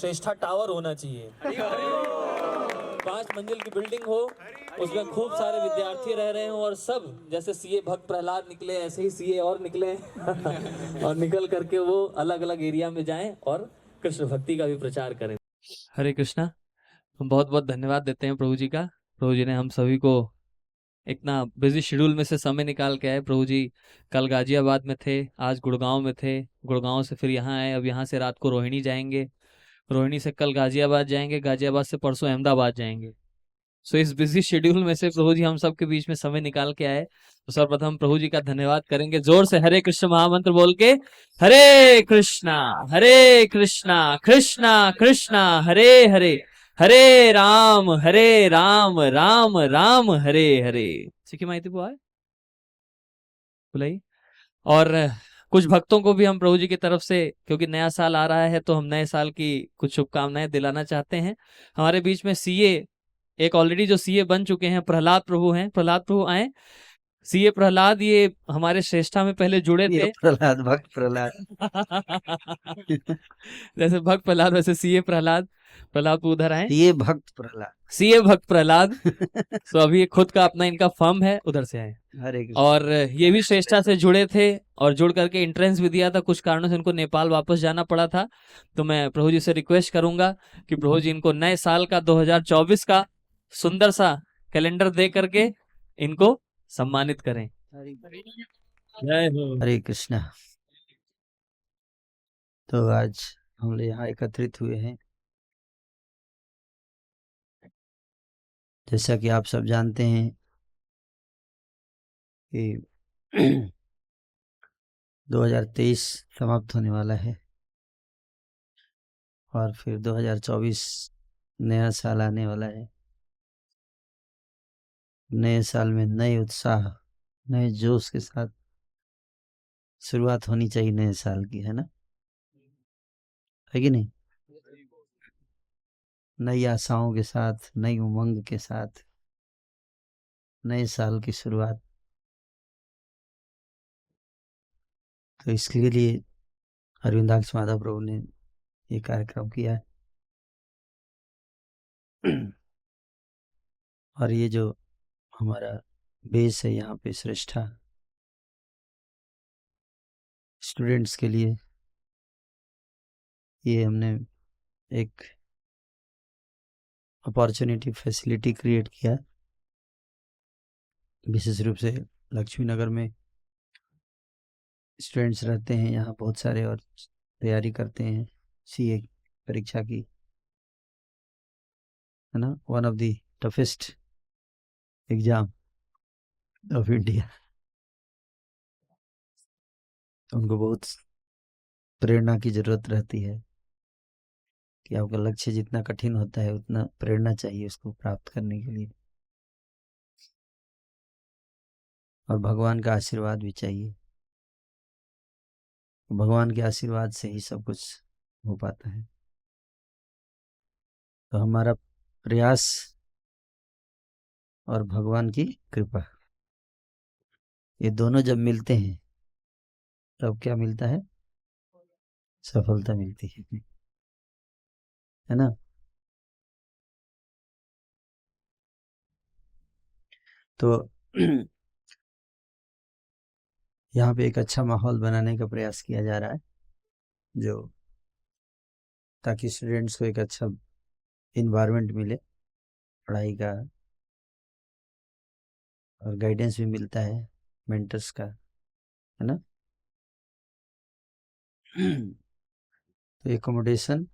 श्रेष्ठा tower होना चाहिए। 5 मंजिल की बिल्डिंग हो, उसमें खूब सारे विद्यार्थी रह रहे हो और सब जैसे सीए भक्त प्रहलाद निकले ऐसे ही सीए और निकले और निकल करके वो अलग अलग एरिया में जाएं और कृष्ण भक्ति का भी प्रचार करें। हरे कृष्णा। हम बहुत बहुत धन्यवाद देते हैं प्रभु जी का। प्रभु जी ने हम सभी को इतना बिजी शेड्यूल में से समय निकाल के आए। प्रभु जी कल गाजियाबाद में थे, आज गुड़गांव में थे, गुड़गांव से फिर यहाँ आए, अब यहाँ से रात को रोहिणी जाएंगे, रोहिणी से कल गाजियाबाद जाएंगे, गाजियाबाद से परसों अहमदाबाद जाएंगे। सो इस बिजी शेड्यूल में से प्रभु जी हम सब के बीच में समय निकाल के आए, तो सर्वप्रथम प्रभु जी का धन्यवाद करेंगे जोर से हरे कृष्ण महामंत्र बोल के। हरे कृष्णा कृष्णा कृष्णा हरे हरे, हरे राम राम राम हरे हरे। सीखी माहिती बुआ बुलाई। और कुछ भक्तों को भी हम प्रभु जी की तरफ से, क्योंकि नया साल आ रहा है तो हम नए साल की कुछ शुभकामनाएं दिलाना चाहते हैं। हमारे बीच में सीए एक ऑलरेडी जो सीए बन चुके हैं, प्रहलाद प्रभु हैं। प्रहलाद प्रभु आए। सीए प्रहलाद ये हमारे श्रेष्ठा में पहले जुड़े थे। प्रहलाद भक्त प्रहलाद जैसे भक्त प्रहलाद वैसे सीए प्रहलाद। प्रहलाद उधर आए, ये भक्त प्रहलाद, सीए भक्त प्रहलाद। तो अभी खुद का अपना इनका फर्म है, उधर से आए। हरे कृष्ण। और ये भी श्रेष्ठा से जुड़े थे और जुड़ करके एंट्रेंस भी दिया था। कुछ कारणों से उनको नेपाल वापस जाना पड़ा था। तो मैं प्रभु जी से रिक्वेस्ट करूंगा कि प्रभु जी इनको नए साल का 2024 का सुंदर सा कैलेंडर दे करके इनको सम्मानित करें। जय हो। हरे कृष्णा। तो आज हम लोग यहाँ एकत्रित हुए हैं, जैसा कि आप सब जानते हैं कि 2023 समाप्त होने वाला है और फिर 2024 नया साल आने वाला है। नए साल में नए उत्साह, नए जोश के साथ शुरुआत होनी चाहिए नए साल की, है ना? है कि नहीं? नई आशाओं के साथ, नई उमंग के साथ नए साल की शुरुआत। तो इसके लिए अरविंदाक्ष माधव प्रभु ने ये कार्यक्रम किया है। और ये जो हमारा बेस है यहाँ पे श्रेष्ठा स्टूडेंट्स के लिए, ये हमने एक अपॉर्चुनिटी फैसिलिटी क्रिएट किया। विशेष रूप से लक्ष्मी नगर में स्टूडेंट्स रहते हैं यहाँ बहुत सारे और तैयारी करते हैं सीए परीक्षा की, है ना? One of the toughest exam of India. उनको बहुत प्रेरणा की जरूरत रहती है कि आपका लक्ष्य जितना कठिन होता है उतना प्रेरणा चाहिए उसको प्राप्त करने के लिए, और भगवान का आशीर्वाद भी चाहिए। भगवान के आशीर्वाद से ही सब कुछ हो पाता है। तो हमारा प्रयास और भगवान की कृपा, ये दोनों जब मिलते हैं तब क्या मिलता है? सफलता मिलती है ना? तो यहाँ पे एक अच्छा माहौल बनाने का प्रयास किया जा रहा है, जो ताकि स्टूडेंट्स को एक अच्छा इन्वायरमेंट मिले पढ़ाई का, और गाइडेंस भी मिलता है मेंटर्स का, है ना? तो एकोमोडेशन,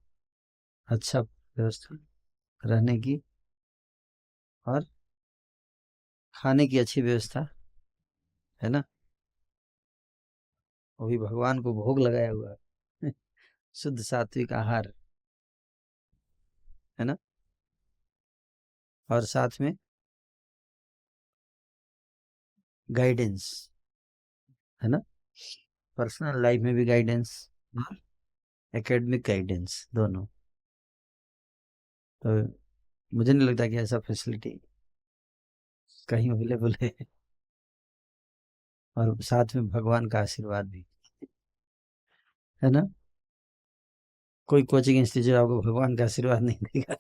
अच्छा व्यवस्था रहने की और खाने की अच्छी व्यवस्था, है ना? वो भी भगवान को भोग लगाया हुआ है। शुद्ध सात्विक आहार, है ना? और साथ में गाइडेंस, है ना? पर्सनल लाइफ में भी गाइडेंस, एकेडमिक गाइडेंस, दोनों। तो मुझे नहीं लगता कि ऐसा फैसिलिटी कहीं अवेलेबल है, और साथ में भगवान का आशीर्वाद भी, है ना? कोई कोचिंग इंस्टीट्यूट आपको भगवान का आशीर्वाद नहीं देगा।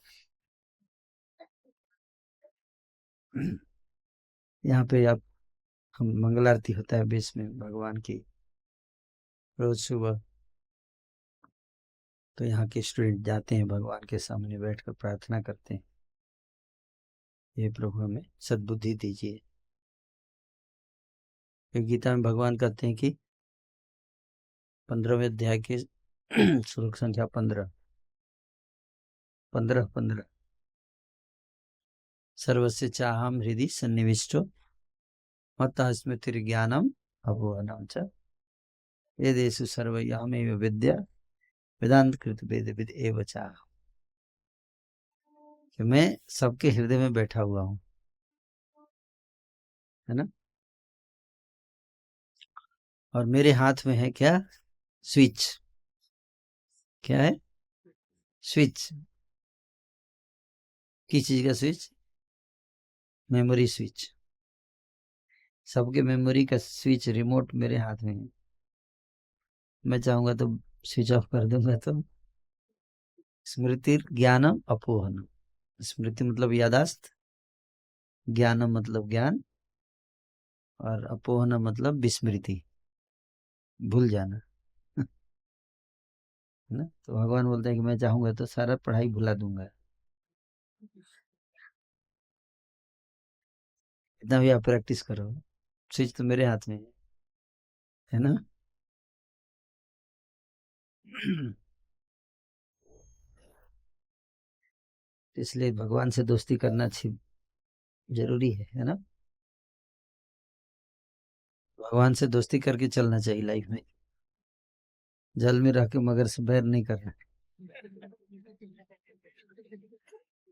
यहाँ पे आप हम मंगल आरती होता है बीच में भगवान की रोज सुबह, तो यहाँ के स्टूडेंट जाते हैं भगवान के सामने बैठकर प्रार्थना करते हैं, हे प्रभु हमें सद्बुद्धि दीजिए। फिर गीता में भगवान कहते हैं कि 15वें अध्याय के श्लोक संख्या 15 सर्वस्य चाहम हृदि सन्निविष्टो मत्तः स्मृतिर्ज्ञानम अभुवनम च वेदेषु सर्वयामेव विद्या वेदांत कृत वेद विद एव चाह। कि मैं सबके हृदय में बैठा हुआ हूँ, है ना, और मेरे हाथ में है क्या, स्विच। क्या है? स्विच। किस चीज का स्विच? Memory switch. सबके मेमोरी का स्विच रिमोट मेरे हाथ में है। मैं चाहूंगा तो स्विच ऑफ कर दूंगा। तो स्मृति ज्ञानम अपोहनम, स्मृति मतलब यादाश्त, ज्ञानम मतलब ज्ञान, और अपोहनम मतलब विस्मृति, भूल जाना। है ना? तो भगवान बोलते हैं कि मैं चाहूंगा तो सारा पढ़ाई भुला दूंगा। इतना भी आप प्रैक्टिस करो, स्विच तो मेरे हाथ में है ना। इसलिए भगवान से दोस्ती करना अच्छी जरूरी है ना। भगवान से दोस्ती करके चलना चाहिए लाइफ में। जल में रह के मगर से बैर नहीं करना,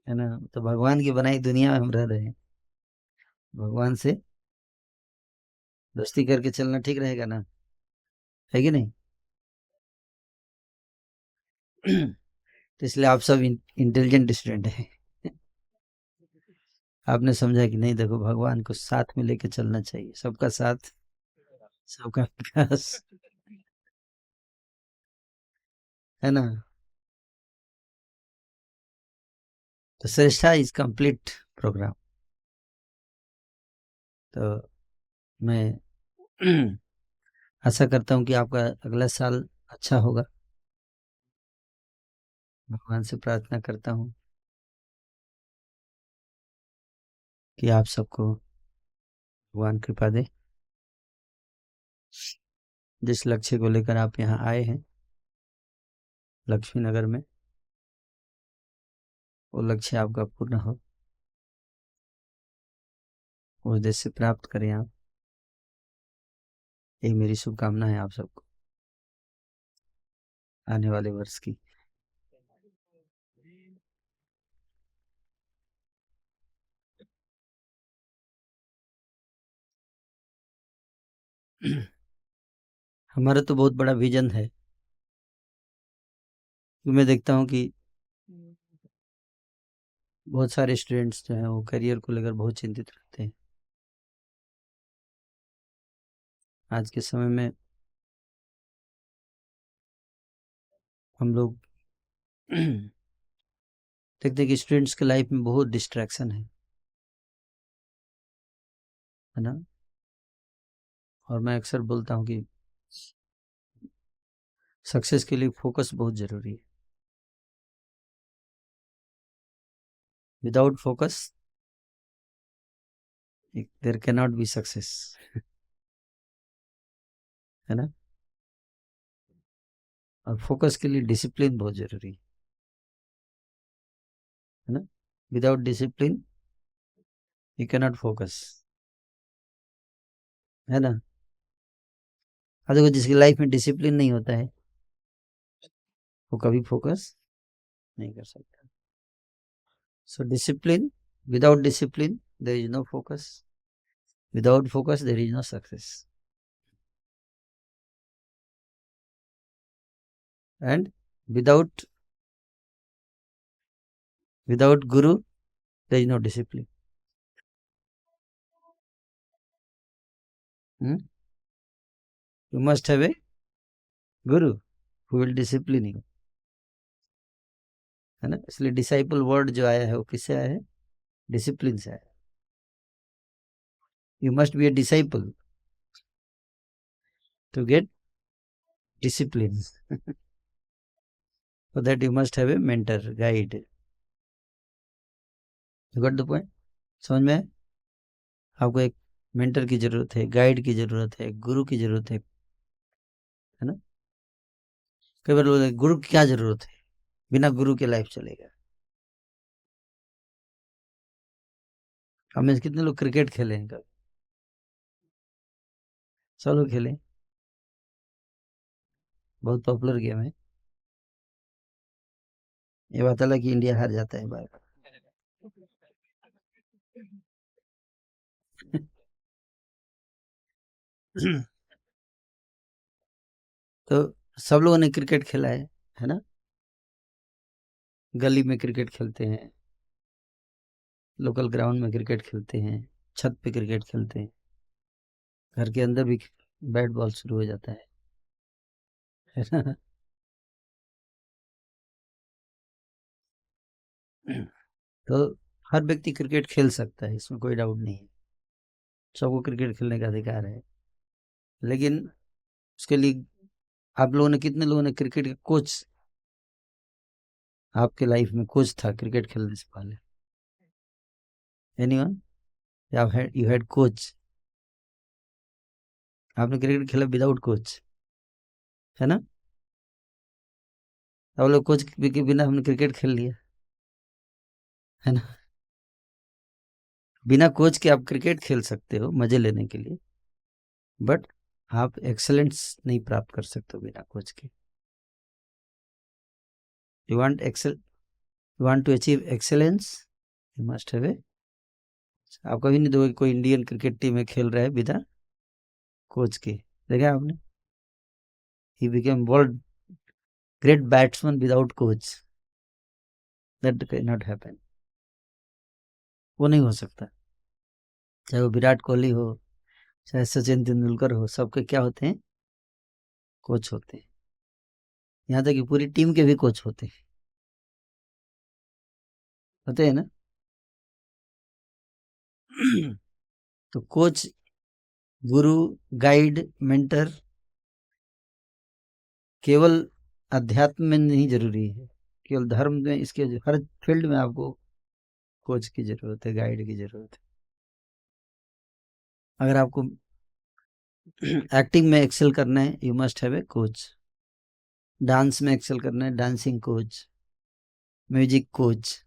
है ना। तो भगवान की बनाई दुनिया में हम रह रहे हैं, भगवान से दोस्ती करके चलना ठीक रहेगा ना, है कि नहीं? तो इसलिए आप सब इंटेलिजेंट स्टूडेंट हैं। आपने समझा कि नहीं, देखो भगवान को साथ में लेके चलना चाहिए, सबका साथ सबका विकास, है ना। तो श्रेष्ठा इज कंप्लीट प्रोग्राम। तो मैं आशा करता हूँ कि आपका अगला साल अच्छा होगा। भगवान से प्रार्थना करता हूँ कि आप सबको भगवान कृपा दे। जिस लक्ष्य को लेकर आप यहाँ आए हैं लक्ष्मी नगर में, वो लक्ष्य आपका पूर्ण हो, उस देश से प्राप्त करें आप। यही मेरी शुभकामना है आप सबको आने वाले वर्ष की। हमारा तो बहुत बड़ा विजन है। मैं देखता हूँ कि बहुत सारे स्टूडेंट्स जो हैं वो करियर को लेकर बहुत चिंतित रहते हैं। आज के समय में हम लोग देखते हैं कि स्टूडेंट्स के लाइफ में बहुत डिस्ट्रैक्शन है ना। और मैं अक्सर बोलता हूँ कि सक्सेस के लिए फोकस बहुत जरूरी है। Without focus there can not be success, है ना। और फोकस के लिए डिसिप्लिन बहुत जरूरी है ना। Without discipline you can not focus, है ना। और देखो जिसकी लाइफ में डिसिप्लिन नहीं होता है वो कभी फोकस नहीं कर सकता। So discipline, without discipline there is no focus, without focus there is no success, and without guru there is no discipline. You must have a guru who will discipline you. है ना। इसलिए disciple word जो आया है वो किससे आया है? डिसिप्लिन से आया है। You must be a disciple to get discipline. For that you must have a mentor, guide. You got the point? समझ में आया? आपको एक मेंटर की जरूरत है, गाइड की जरूरत है, गुरु की जरूरत है ना। कई बार लोग गुरु की क्या जरूरत है, बिना गुरु के लाइफ चलेगा। हमें कितने लोग क्रिकेट खेले हैं कभी? सब लोग खेले, बहुत पॉपुलर गेम है। ये बात अलग कि इंडिया हार जाता है बार बार। तो सब लोगों ने क्रिकेट खेला है ना। गली में क्रिकेट खेलते हैं, लोकल ग्राउंड में क्रिकेट खेलते हैं, छत पे क्रिकेट खेलते हैं, घर के अंदर भी बैट बॉल शुरू हो जाता है ना। तो हर व्यक्ति क्रिकेट खेल सकता है, इसमें कोई डाउट नहीं है, सबको क्रिकेट खेलने का अधिकार है। लेकिन उसके लिए आप लोगों ने, कितने लोगों ने क्रिकेट का कोच, आपके लाइफ में कोच था क्रिकेट खेलने से पहले? एनीवन? You had coach? आपने क्रिकेट खेला विदाउट कोच, है ना। आप लोग कोच के बिना हमने क्रिकेट खेल लिया, है ना। बिना कोच के आप क्रिकेट खेल सकते हो मजे लेने के लिए, बट आप एक्सेलेंस नहीं प्राप्त कर सकते हो बिना कोच के। You want to achieve excellence, you must have a. आप कभी नहीं देखोगे कोई इंडियन क्रिकेट टीम में खेल रहा है बिना कोच के, देखा आपने? He became world great batsman without coach, that can not happen. वो नहीं हो सकता। चाहे वो विराट कोहली हो, चाहे सचिन तेंदुलकर हो, सबके क्या होते हैं? कोच होते हैं। यहाँ तक कि पूरी टीम के भी कोच होते हैं ना। तो कोच, गुरु, गाइड, मेंटर केवल अध्यात्म में नहीं जरूरी है, केवल धर्म में, इसके हर फील्ड में आपको कोच की जरूरत है, गाइड की जरूरत है। अगर आपको एक्टिंग में एक्सेल करना है, you must have A coach. Dance में एक्सेल करना है, डांसिंग कोच, म्यूजिक कोच,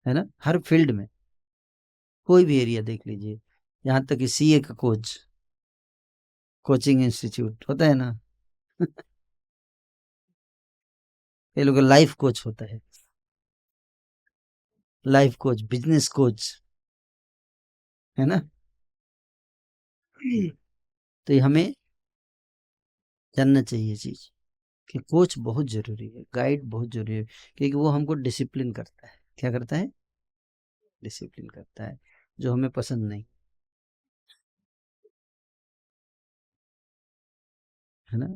है ना। हर फील्ड में, कोई भी एरिया देख लीजिए, यहाँ तक कि सीए का कोच, कोचिंग इंस्टीट्यूट होता है ना। ये लोग लाइफ कोच होता है, लाइफ कोच, बिजनेस कोच, है ना। तो ये हमें जानना चाहिए चीज कि कोच बहुत जरूरी है, गाइड बहुत जरूरी है, क्योंकि वो हमको डिसिप्लिन करता है। क्या करता है? डिसिप्लिन करता है, जो हमें पसंद नहीं, है ना।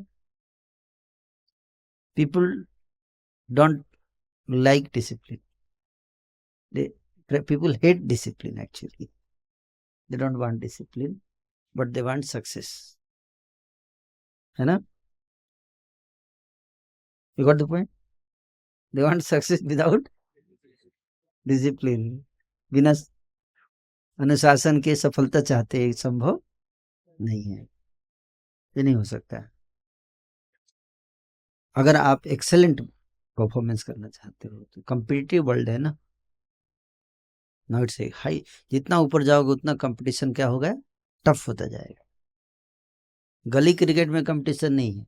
People don't like discipline, people hate discipline actually. They don't want discipline, but they want success, है ना। You got the point? They want success without discipline. बिना अनुशासन के सफलता चाहते संभव नहीं है, ये नहीं हो सकता है। अगर आप एक्सेलेंट परफॉर्मेंस करना चाहते हो तो कम्पिटिटिव वर्ल्ड है ना, नॉट से हाई, जितना ऊपर जाओगे उतना कंपटीशन क्या होगा? टफ होता जाएगा। गली क्रिकेट में कंपटीशन नहीं है,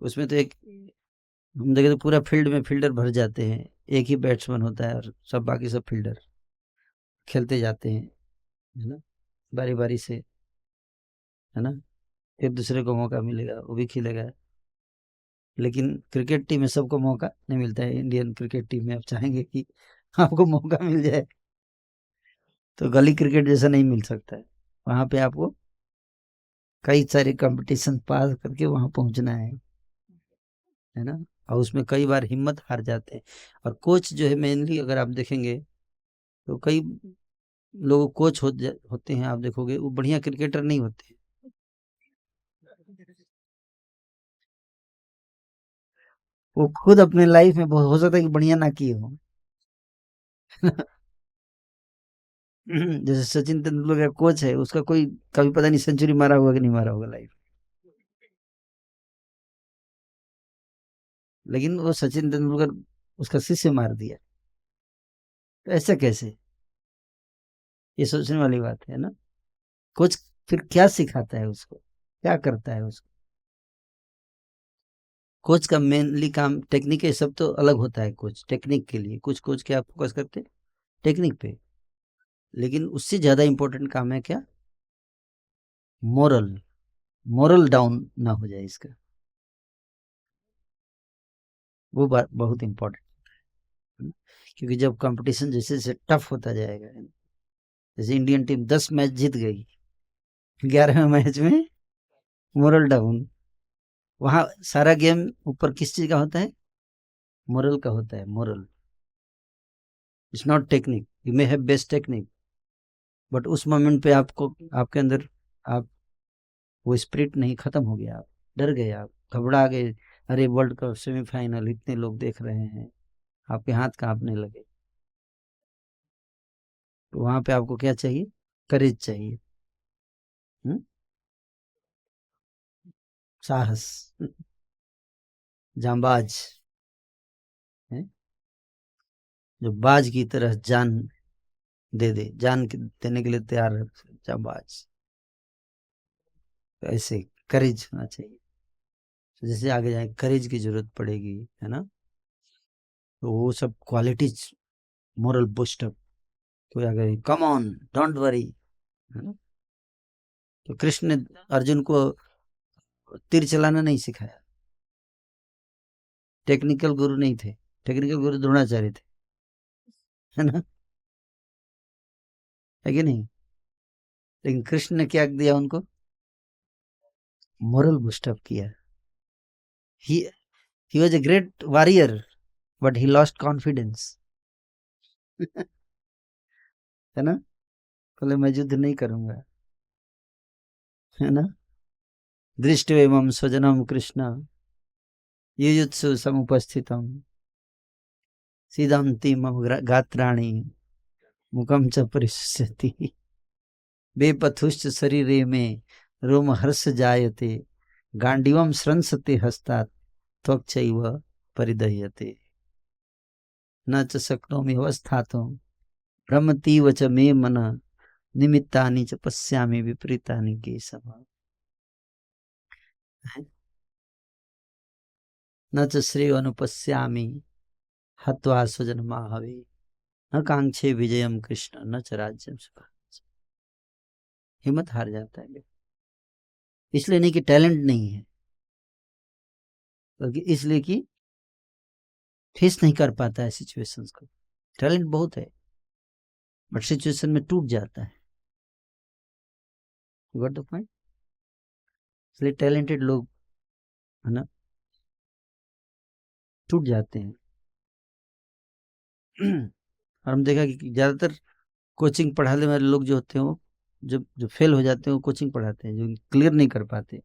उसमें तो एक, हम देखें तो पूरा फील्ड में फील्डर भर जाते हैं, एक ही बैट्समैन होता है और सब बाकी सब फील्डर खेलते जाते हैं, है ना, बारी बारी से, है ना। फिर दूसरे को मौका मिलेगा, वो भी खेलेगा। लेकिन क्रिकेट टीम में सबको मौका नहीं मिलता है। इंडियन क्रिकेट टीम में आप चाहेंगे कि आपको मौका मिल जाए, तो गली क्रिकेट जैसा नहीं मिल सकता है। वहाँ पे आपको कई सारे कंपटीशन पास करके वहाँ पहुँचना है, है ना, और उसमें कई बार हिम्मत हार जाते हैं। और कोच जो है मेनली अगर आप देखेंगे तो कई लोग कोच होते हैं, आप देखोगे वो बढ़िया क्रिकेटर नहीं होते। वो खुद अपने लाइफ में हो सकता है कि बढ़िया ना किए हो। जैसे सचिन तेंदुलकर कोच है, उसका कोई कभी पता नहीं सेंचुरी मारा होगा कि नहीं मारा होगा लाइफ, लेकिन वो सचिन तेंदुलकर उसका शिष्य मार दिया, तो ऐसा कैसे? ये सोचने वाली बात है ना। कोच फिर क्या सिखाता है उसको, क्या करता है उसको? कोच का मेनली काम टेक्निक है, सब तो अलग होता है। कोच टेक्निक के लिए, कुछ कोच क्या फोकस करते हैं टेक्निक पे, लेकिन उससे ज्यादा इंपॉर्टेंट काम है क्या? मोरल, मोरल डाउन ना हो जाए इसका, वो बात बहुत इंपॉर्टेंट है। क्योंकि जब कंपटीशन जैसे जैसे टफ होता जाएगा, जैसे इंडियन टीम 10 मैच जीत गई, 11वें मैच में मोरल डाउन, वहां सारा गेम ऊपर किस चीज का होता है? मोरल का होता है। Moral, it's not technique. You may have best technique, but उस मोमेंट पे आपको, आपके अंदर, आप वो स्पिरिट नहीं, खत्म हो गया, आप डर गए, आप घबरा गए। अरे वर्ल्ड कप सेमीफाइनल, इतने लोग देख रहे हैं, आपके हाथ कांपने लगे। तो वहां पे आपको क्या चाहिए? करेज चाहिए। हुँ? साहस, जांबाज है, जो बाज की तरह जान दे दे, जान देने के लिए तैयार है, जांबाज। तो ऐसे करेज होना चाहिए। तो जैसे आगे जाए करेज की जरूरत पड़ेगी, है ना, तो वो सब क्वालिटीज, मोरल बूस्टअप, कोई अगर कम ऑन डोंट वरी, है ना। तो कृष्ण ने अर्जुन को तीर चलाना नहीं सिखाया, टेक्निकल गुरु नहीं थे, टेक्निकल गुरु द्रोणाचार्य थे, है ना, है कि नहीं? लेकिन कृष्ण ने क्या दिया उनको? मोरल बूस्टअप किया। ही he was a great warrior, but he lost confidence. है ना, बोले मैं युद्ध नहीं करूंगा, है ना। दृष्टवेमं स्वजनम कृष्ण युयुत्सु समुपस्थितम सीदंती मम गात्राणि मुखम च परिशस्यति बेपथुश्च शरीरे में रोम हर्ष जायते गांडीवम स्रंसते हस्तात् त्वक्चैव परिदह्यते न च शक्नोमि अवस्थातुं भ्रमतीव च मे मन निमित्तानि च पश्यामि विपरीतानि केशव। न च श्रेयो अनुपश्यामि हत्वा स्वजनमाहवे न कांक्षे विजयम कृष्ण न च राज्यम सुखम। हिम्मत हार जाता है, इसलिए नहीं कि टैलेंट नहीं है, बल्कि इसलिए कि फेस नहीं कर पाता है सिचुएशंस को। टैलेंट बहुत है, बट सिचुएशन में टूट जाता है। You got the point? इसलिए टैलेंटेड लोग, है ना, टूट जाते हैं। और हम देखा कि ज्यादातर कोचिंग पढ़ाने वाले लोग जो होते हैं, वो जो फेल हो जाते हैं वो कोचिंग पढ़ाते हैं, जो क्लियर नहीं कर पाते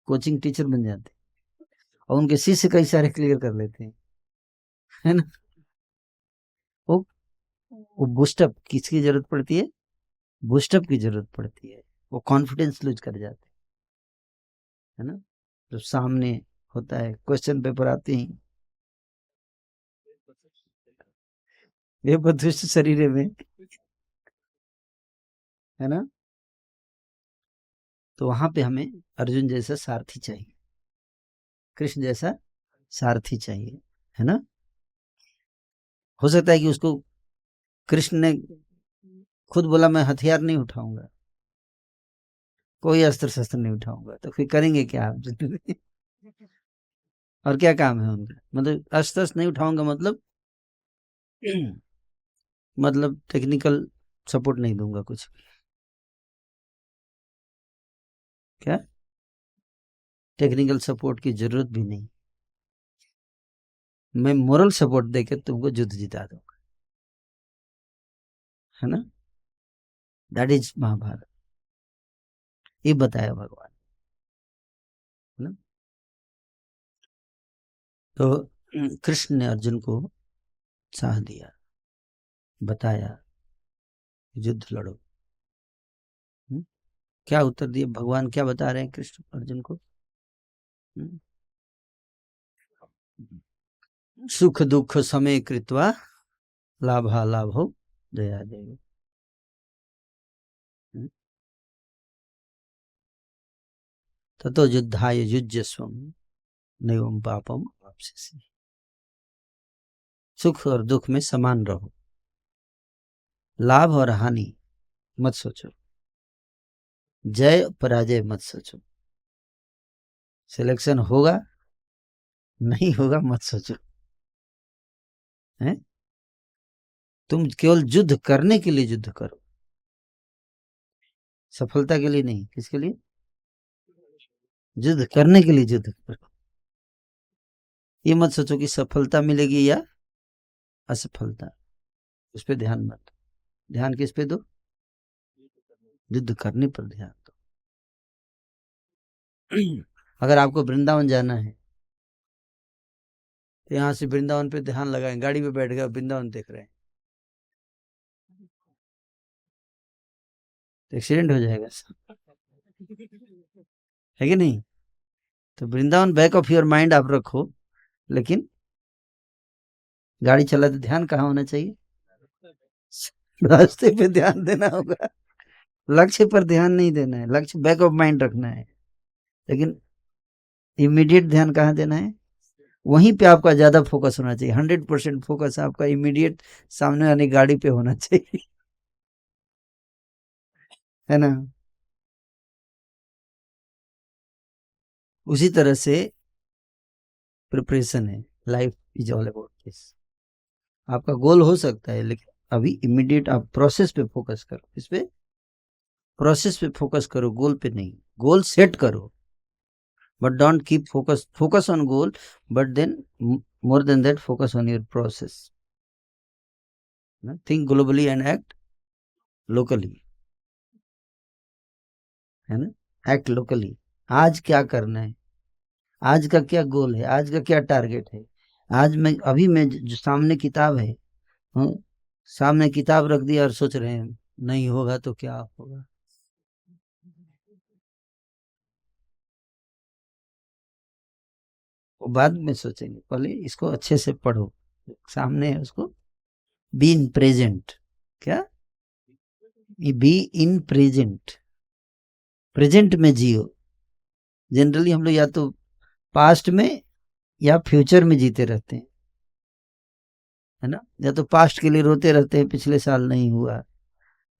कोचिंग टीचर बन जाते हैं, और उनके शिष्य कई सारे क्लियर कर लेते हैं, है ना। वो वो बूस्टअप किसकी जरूरत पड़ती है? बूस्टअप की जरूरत पड़ती है। वो कॉन्फिडेंस लूज कर जाते हैं, है ना। जब सामने होता है, क्वेश्चन पेपर आते ही, ये बदुष्ट शरीर में, है ना, तो वहां पे हमें अर्जुन जैसा सारथी चाहिए, कृष्ण जैसा सारथी चाहिए, है ना। हो सकता है कि उसको, कृष्ण ने खुद बोला मैं हथियार नहीं उठाऊंगा, कोई अस्त्र शस्त्र नहीं उठाऊंगा, तो फिर करेंगे क्या आप? और क्या काम है उनका? मतलब अस्त्र शस्त्र नहीं उठाऊंगा मतलब मतलब टेक्निकल सपोर्ट नहीं दूंगा कुछ, क्या टेक्निकल सपोर्ट की जरूरत भी नहीं, मैं मोरल सपोर्ट देकर तुमको युद्ध जिता दूंगा, है ना। दैट इज महाभारत, ये बताया भगवान, है ना। तो कृष्ण ने अर्जुन को उत्साह दिया, बताया युद्ध लड़ो। क्या उत्तर दिए भगवान, क्या बता रहे हैं कृष्ण अर्जुन को? सुख दुख समय कृत्वा लाभा लाभो जया जय। ततो युद्धाय युज्यस्वम नैवं पापम वाप्स्यसि। सुख और दुख में समान रहो, लाभ और हानि मत सोचो, जय पराजय मत सोचो, सिलेक्शन होगा नहीं होगा मत सोचो, है। तुम केवल युद्ध करने के लिए युद्ध करो, सफलता के लिए नहीं। किसके लिए? युद्ध करने के लिए युद्ध करो। ये मत सोचो कि सफलता मिलेगी या असफलता, उस पर ध्यान मत, ध्यान किस पे दो? युद्ध करने पर ध्यान दो। अगर आपको वृंदावन जाना है तो यहाँ से वृंदावन पे ध्यान लगाएं, गाड़ी में बैठ गए वृंदावन देख रहे हैं तो एक्सीडेंट हो जाएगा, है कि नहीं। तो Vrindavan back of your mind आप रखो, लेकिन गाड़ी चलाते ध्यान कहाँ होना चाहिए? रास्ते पे ध्यान देना होगा, लक्ष्य पर ध्यान नहीं देना है, लक्ष्य बैक ऑफ माइंड रखना है, लेकिन इमीडिएट ध्यान कहाँ देना है? वहीं पे आपका ज्यादा फोकस होना चाहिए। 100% फोकस आपका इमीडिएट सामने वाली गाड़ी पे होना चाहिए, है ना। उसी तरह से प्रिपरेशन है, life is all about this. आपका गोल हो सकता है, लेकिन अभी इमीडिएट आप प्रोसेस पे फोकस करो। इस पे प्रोसेस पे फोकस करो, गोल पे नहीं। गोल सेट करो, but don't keep focus on goal, but then more than that focus on your process. Think globally and act locally, है ना। act locally। आज क्या करना है, आज का क्या गोल है, आज का क्या टारगेट है। आज मैं अभी मैं जो सामने किताब है, सामने किताब रख दिया और सोच रहे हैं नहीं होगा तो क्या होगा। वो बाद में सोचेंगे, पहले इसको अच्छे से पढ़ो, सामने है उसको। बी इन प्रेजेंट, क्या? बी इन प्रेजेंट, प्रेजेंट में जियो। जनरली हम लोग या तो पास्ट में या फ्यूचर में जीते रहते हैं, है ना। या तो पास्ट के लिए रोते रहते हैं, पिछले साल नहीं हुआ,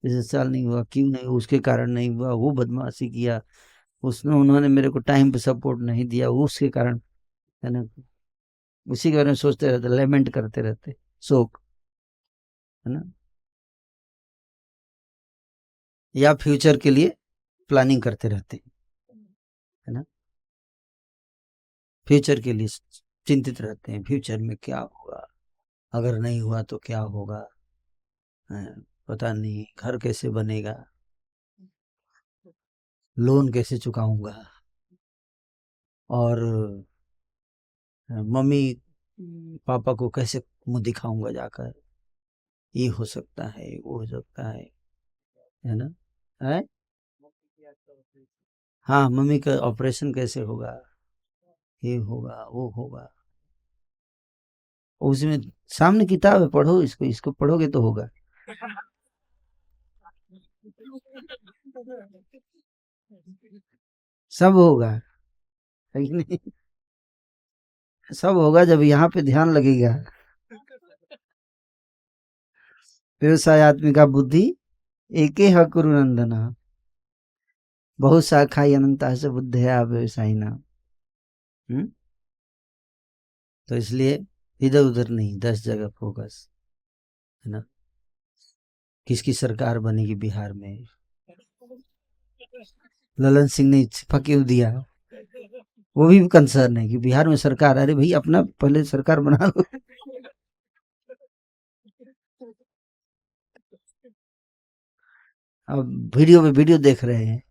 पिछले साल नहीं हुआ, क्यों नहीं हुआ, उसके कारण नहीं हुआ, वो बदमाशी किया, उसने उन्होंने मेरे को टाइम पे सपोर्ट नहीं दिया, उसके कारण, है ना। उसी के बारे में सोचते रहते, लेमेंट करते रहते, शोक, है ना। या फ्यूचर के लिए प्लानिंग करते रहते हैं, है ना। फ्यूचर के लिए चिंतित रहते हैं, फ्यूचर में क्या होगा, अगर नहीं हुआ तो क्या होगा, पता नहीं घर कैसे बनेगा, लोन कैसे चुकाऊंगा, और मम्मी पापा को कैसे मुंह दिखाऊंगा जाकर, ये हो सकता है वो हो सकता है ना। है, हाँ, मम्मी का ऑपरेशन कैसे होगा, ये होगा वो होगा। उसमें सामने किताब है, पढ़ो इसको, इसको पढ़ोगे तो होगा। सब होगा, है कि नहीं। सब होगा जब यहाँ पे ध्यान लगेगा। व्यवसाय आत्मिका बुद्धि एके ह कुरु नंदना, बहु शाखा अनंता से बुद्धया व्यवसायिना। तो इसलिए इधर उधर नहीं, 10 जगह फोकस, है ना। किसकी सरकार बनेगी बिहार में, ललन सिंह ने इस्तीफा क्यों दिया, वो भी कंसर्न है कि बिहार में सरकार, अरे भाई अपना पहले सरकार बना लो। अब वीडियो पे वीडियो देख रहे हैं,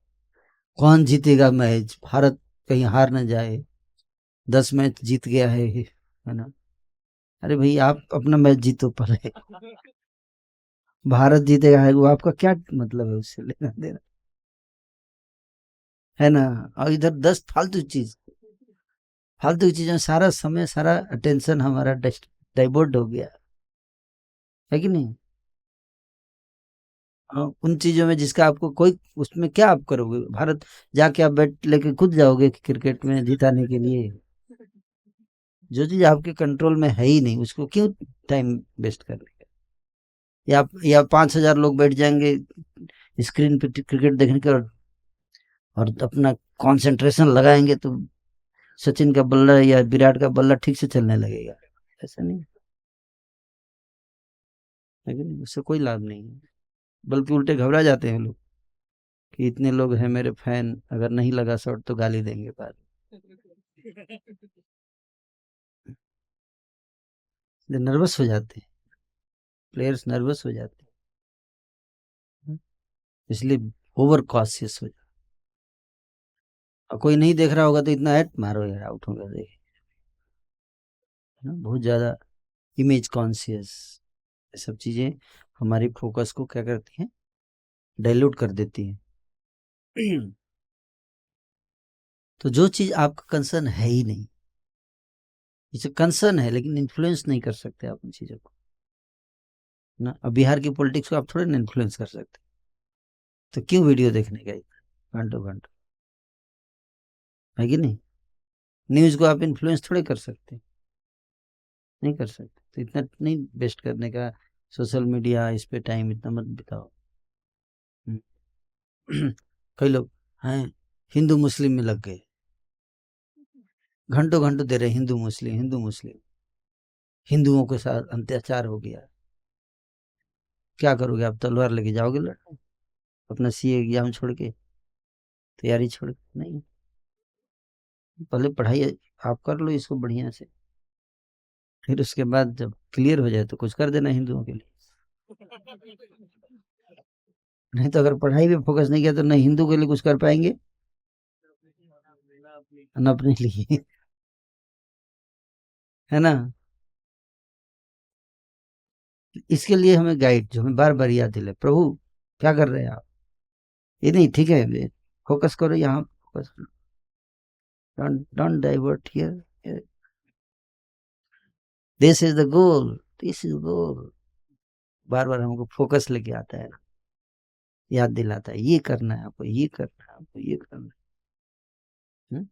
कौन जीतेगा मैच, भारत कहीं हार न जाए, 10 मैच जीत गया है ना। अरे भाई आप अपना मैच जीतो पहले, भारत जीतेगा है वो आपका क्या मतलब है, उससे लेना देना है ना। और इधर 10 फालतू चीजों में सारा समय, सारा अटेंशन हमारा डाइवर्ट हो गया है कि नहीं। उन चीजों में जिसका आपको कोई, उसमें क्या आप करोगे, भारत जाके आप बैट लेके खुद जाओगे क्रिकेट में जिताने के लिए। जो चीज आपके कंट्रोल में है ही नहीं, उसको क्यों टाइम वेस्ट करने का। या 5,000 लोग बैठ जाएंगे स्क्रीन पे क्रिकेट देखने के, और अपना कंसंट्रेशन लगाएंगे तो सचिन का बल्ला या विराट का बल्ला ठीक से चलने लगेगा। ऐसा नहीं है कि नहीं, उससे कोई लाभ नहीं है, बल्कि उल्टे घबरा जाते हैं लोग कि इतने लोग हैं मेरे फैन, अगर नहीं लगा शॉट तो गाली देंगे बाद में। नर्वस हो जाते हैं, प्लेयर्स नर्वस हो जाते हैं, इसलिए ओवर कॉशियस हो जाते। और कोई नहीं देख रहा होगा तो इतना ऐट मारो यार, आउट होगा देख, है ना। बहुत ज़्यादा इमेज कॉन्शियस, ये सब चीज़ें हमारी फोकस को क्या करती हैं, डाइल्यूट कर देती हैं। तो जो चीज़ आपका कंसर्न है ही नहीं, इसे कंसर्न है लेकिन इन्फ्लुएंस नहीं कर सकते आप उन चीज़ों को ना। अब बिहार की पॉलिटिक्स को आप थोड़े ना इन्फ्लुएंस कर सकते, तो क्यों वीडियो देखने का इतना घंटों घंटों, है कि नहीं। न्यूज़ को आप इन्फ्लुएंस थोड़े कर सकते, नहीं कर सकते, तो इतना नहीं वेस्ट करने का सोशल मीडिया इस पे टाइम इतना मत बिताओ। कई लोग हैं हिंदू मुस्लिम में लग गए, घंटों घंटों दे रहे हिंदू मुस्लिम हिंदू मुस्लिम, हिंदुओं के साथ अत्याचार हो गया। क्या करोगे आप, तलवार लेके जाओगे लड़ने, अपना सीए एग्जाम छोड़ के, तैयारी छोड़ के, नहीं। पहले पढ़ाई आप कर लो इसको बढ़िया से, फिर उसके बाद जब क्लियर हो जाए तो कुछ कर देना हिंदुओं के लिए। नहीं तो अगर पढ़ाई पे फोकस नहीं किया तो न हिंदू के लिए कुछ कर पाएंगे न अपने लिए, है ना। इसके लिए हमें गाइड, जो हमें बार बार याद दिलाए, प्रभु क्या कर रहे हैं आप, ये नहीं ठीक है, फोकस करो यहाँ, focus, don't divert here, this is the goal, this is goal, बार बार हमको फोकस लेके आता है, याद दिलाता है ये करना है आपको, ये करना है आपको, ये करना है।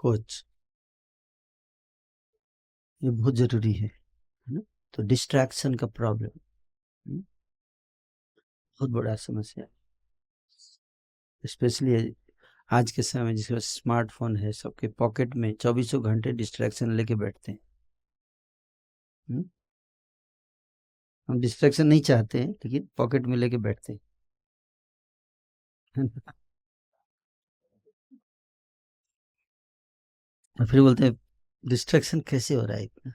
कोच, ये बहुत जरूरी है ना। तो डिस्ट्रैक्शन का प्रॉब्लम बहुत बड़ा समस्या है, स्पेशली आज के समय में जिसके पास स्मार्टफोन है, सबके पॉकेट में 24 घंटे डिस्ट्रैक्शन लेके बैठते हैं। हम डिस्ट्रैक्शन नहीं चाहते हैं लेकिन पॉकेट में लेके बैठते हैं। और फिर बोलते हैं डिस्ट्रैक्शन कैसे हो रहा है इतना,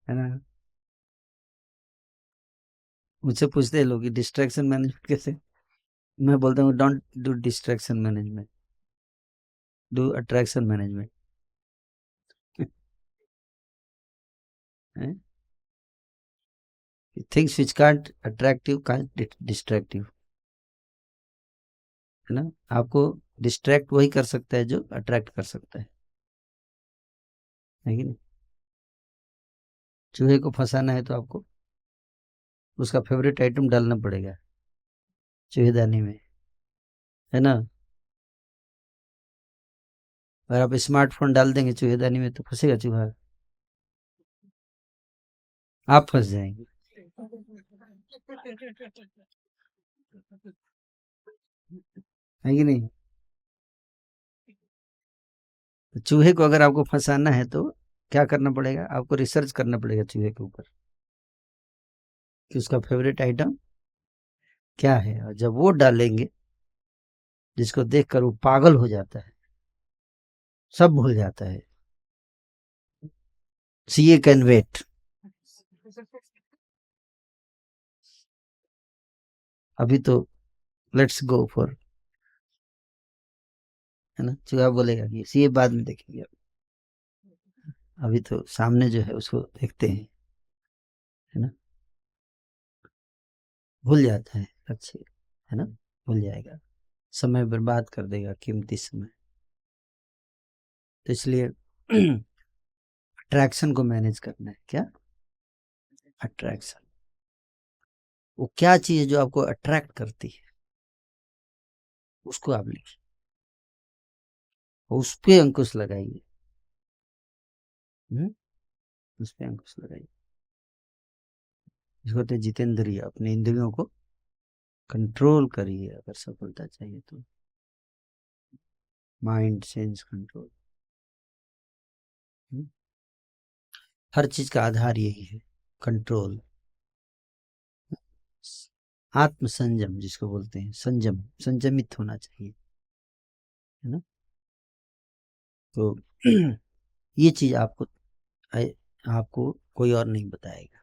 है ना। मुझसे पूछते हैं लोग कि डिस्ट्रैक्शन मैनेजमेंट कैसे, मैं बोलता हूँ don't do distraction management, do attraction management. Things which can't attractive can't destructive, है ना। आपको डिस्ट्रैक्ट वही कर सकता है जो अट्रैक्ट कर सकता है कि नहीं। चूहे को फंसाना है तो आपको उसका फेवरेट आइटम डालना पड़ेगा चूहेदानी में, है ना। अगर आप स्मार्टफोन डाल देंगे चूहेदानी में तो फंसेगा चूहा, आप फंस जाएंगे, है कि नहीं। तो चूहे को अगर आपको फंसाना है तो क्या करना पड़ेगा, आपको रिसर्च करना पड़ेगा चूहे के ऊपर कि उसका फेवरेट आइटम क्या है, और जब वो डालेंगे जिसको देखकर वो पागल हो जाता है, सब भूल जाता है। CA can wait. अभी तो लेट्स गो फॉर, है ना, चुहा बोलेगा कि सीए बाद में देखेंगे, अभी तो सामने जो है उसको देखते हैं, है ना। भूल जाता है अच्छे, है ना, भूल जाएगा, समय बर्बाद कर देगा, कीमती समय। तो इसलिए अट्रैक्शन को मैनेज करना है। क्या अट्रैक्शन, वो क्या चीज है जो आपको अट्रैक्ट करती है, उसको आप लिखिए, उस पे अंकुश लगाइए। उस पे अंकुश लगाइए। इसको कहते हैं जितेंद्रिय। अपने इंद्रियों को कंट्रोल करिए अगर सफलता चाहिए तो। माइंड सेंस कंट्रोल, हर चीज का आधार यही है, कंट्रोल। आत्म संयम जिसको बोलते हैं, संयम, संयमित होना चाहिए, है ना। तो ये चीज आपको आपको कोई और नहीं बताएगा।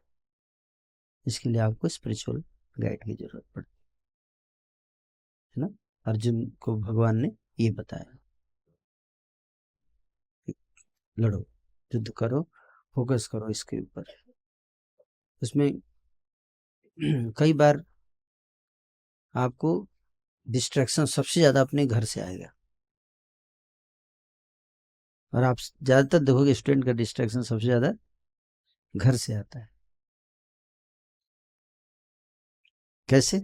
इसके लिए आपको स्पिरिचुअल गाइड की जरूरत पड़ती है ना। अर्जुन को भगवान ने ये बताया, लड़ो, युद्ध करो, फोकस करो इसके ऊपर। उसमें कई बार आपको डिस्ट्रैक्शन सबसे ज्यादा अपने घर से आएगा, और आप ज्यादातर देखोगे स्टूडेंट का डिस्ट्रैक्शन सबसे ज्यादा घर से आता है। कैसे?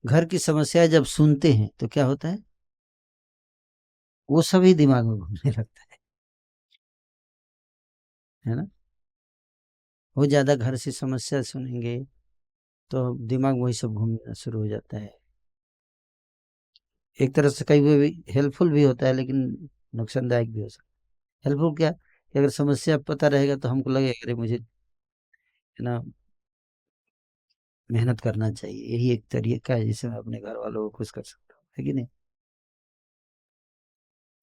घर की समस्या जब सुनते हैं तो क्या होता है, वो सभी दिमाग में घूमने लगता है ना। वो ज्यादा घर से समस्या सुनेंगे तो दिमाग वही सब घूमना शुरू हो जाता है। एक तरह से कई भी हेल्पफुल भी होता है, लेकिन नुकसानदायक भी हो सकता है। हेल्पफुल क्या कि अगर समस्या पता रहेगा तो हमको लगेगा अरे मुझे, है ना, मेहनत करना चाहिए। यही एक तरीका है जिससे मैं अपने घर वालों को खुश कर सकता हूँ, है कि नहीं।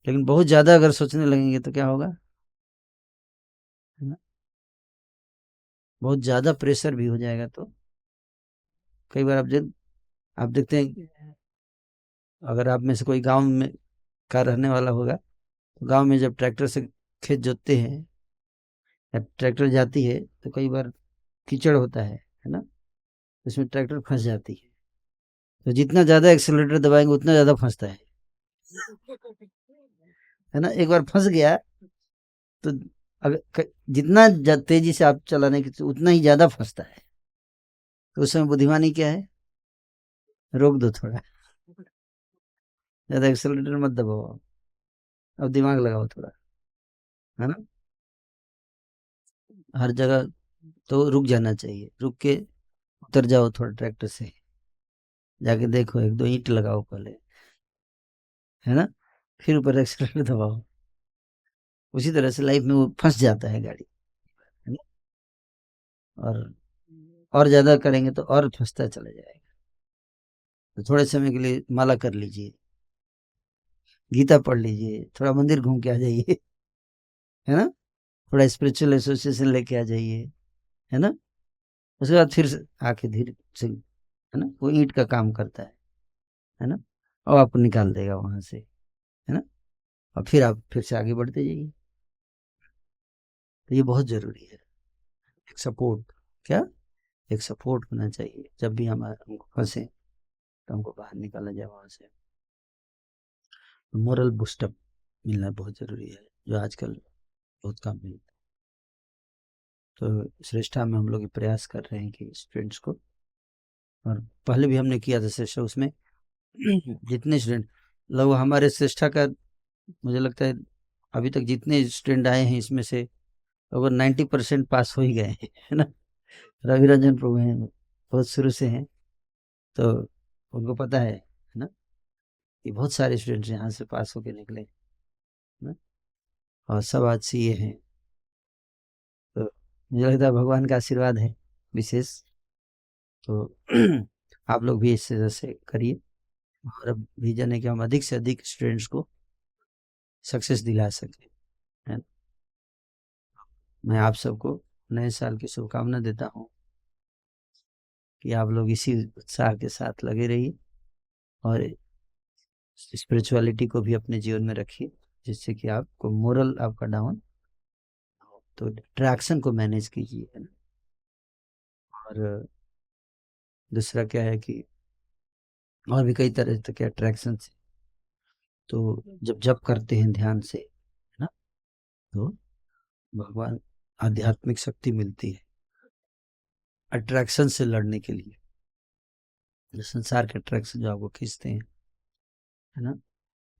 लेकिन बहुत ज्यादा अगर सोचने लगेंगे तो क्या होगा, है ना, बहुत ज्यादा प्रेशर भी हो जाएगा। तो कई बार आप देखते हैं, अगर आप में से कोई गांव में का रहने वाला होगा तो गांव में जब ट्रैक्टर से खेत जोतते हैं या ट्रैक्टर जाती है तो कई बार कीचड़ होता है ना, इसमें ट्रैक्टर फंस जाती है। तो जितना ज्यादा एक्सेलरेटर दबाएंगे उतना ज्यादा फंसता है ना। एक बार फंस गया तो अगर जितना तेजी से आप चलाने की उतना ही ज्यादा फंसता है। तो उस समय बुद्धिमानी क्या है, रोक दो थोड़ा, ज्यादा एक्सेलरेटर मत दबाओ, अब दिमाग लगाओ थोड़ा, है ना। हर जगह तो रुक जाना चाहिए, रुक के उतर जाओ थोड़ा ट्रैक्टर से, जाके देखो, एक दो ईंट लगाओ पहले, है ना, फिर ऊपर एक्सेलरेटर दबाओ। उसी तरह से लाइफ में वो फंस जाता है गाड़ी, है ना। और ज्यादा करेंगे तो और फंसता चला जाएगा। तो थोड़े समय के लिए माला कर लीजिए, गीता पढ़ लीजिए, थोड़ा मंदिर घूम के आ जाइए, है ना, थोड़ा स्पिरिचुअल एसोसिएशन लेके आ जाइए, है ना। उसके बाद फिर आके धीरे से, है ना, वो ईंट का काम करता है ना, और आपको निकाल देगा वहां से, है ना, और फिर आप फिर से आगे बढ़ते जाइए। तो ये बहुत जरूरी है, एक सपोर्ट। क्या, एक सपोर्ट होना चाहिए जब भी हमको फंसे तो हमको बाहर निकाला जाए वहां से। मोरल बूस्टअप मिलना बहुत जरूरी है, जो आजकल बहुत कम मिलता है। तो श्रेष्ठा में हम लोग ये प्रयास कर रहे हैं कि स्टूडेंट्स को, और पहले भी हमने किया था श्रेष्ठा, उसमें जितने स्टूडेंट, लगभग हमारे श्रेष्ठा का मुझे लगता है अभी तक जितने स्टूडेंट आए हैं इसमें से लगभग 90% पास हो ही गए हैं, है ना। रवि रंजन प्रभु हैं, बहुत शुरू से हैं, तो उनको पता है ना, कि बहुत सारे स्टूडेंट्स यहाँ से पास होके निकले, है ना, और सब आज सीए हैं। तो मुझे लगता है भगवान का आशीर्वाद है विशेष। तो आप लोग भी इस तरह से करिए, और अब विजन है कि हम अधिक से अधिक स्टूडेंट्स को सक्सेस दिला सकें, है ना। मैं आप सबको नए साल की शुभकामना देता हूँ कि आप लोग इसी उत्साह के साथ लगे रहिए और स्पिरिचुअलिटी को भी अपने जीवन में रखिए, जिससे कि आपको मोरल आपका डाउन, तो अट्रैक्शन को मैनेज कीजिए, है ना। और दूसरा क्या है कि और भी कई तरह के अट्रैक्शन है, तो जब जप करते हैं ध्यान से, है ना, तो भगवान आध्यात्मिक शक्ति मिलती है अट्रैक्शन से लड़ने के लिए, जो संसार के अट्रैक्शन जो आपको खींचते हैं, है ना,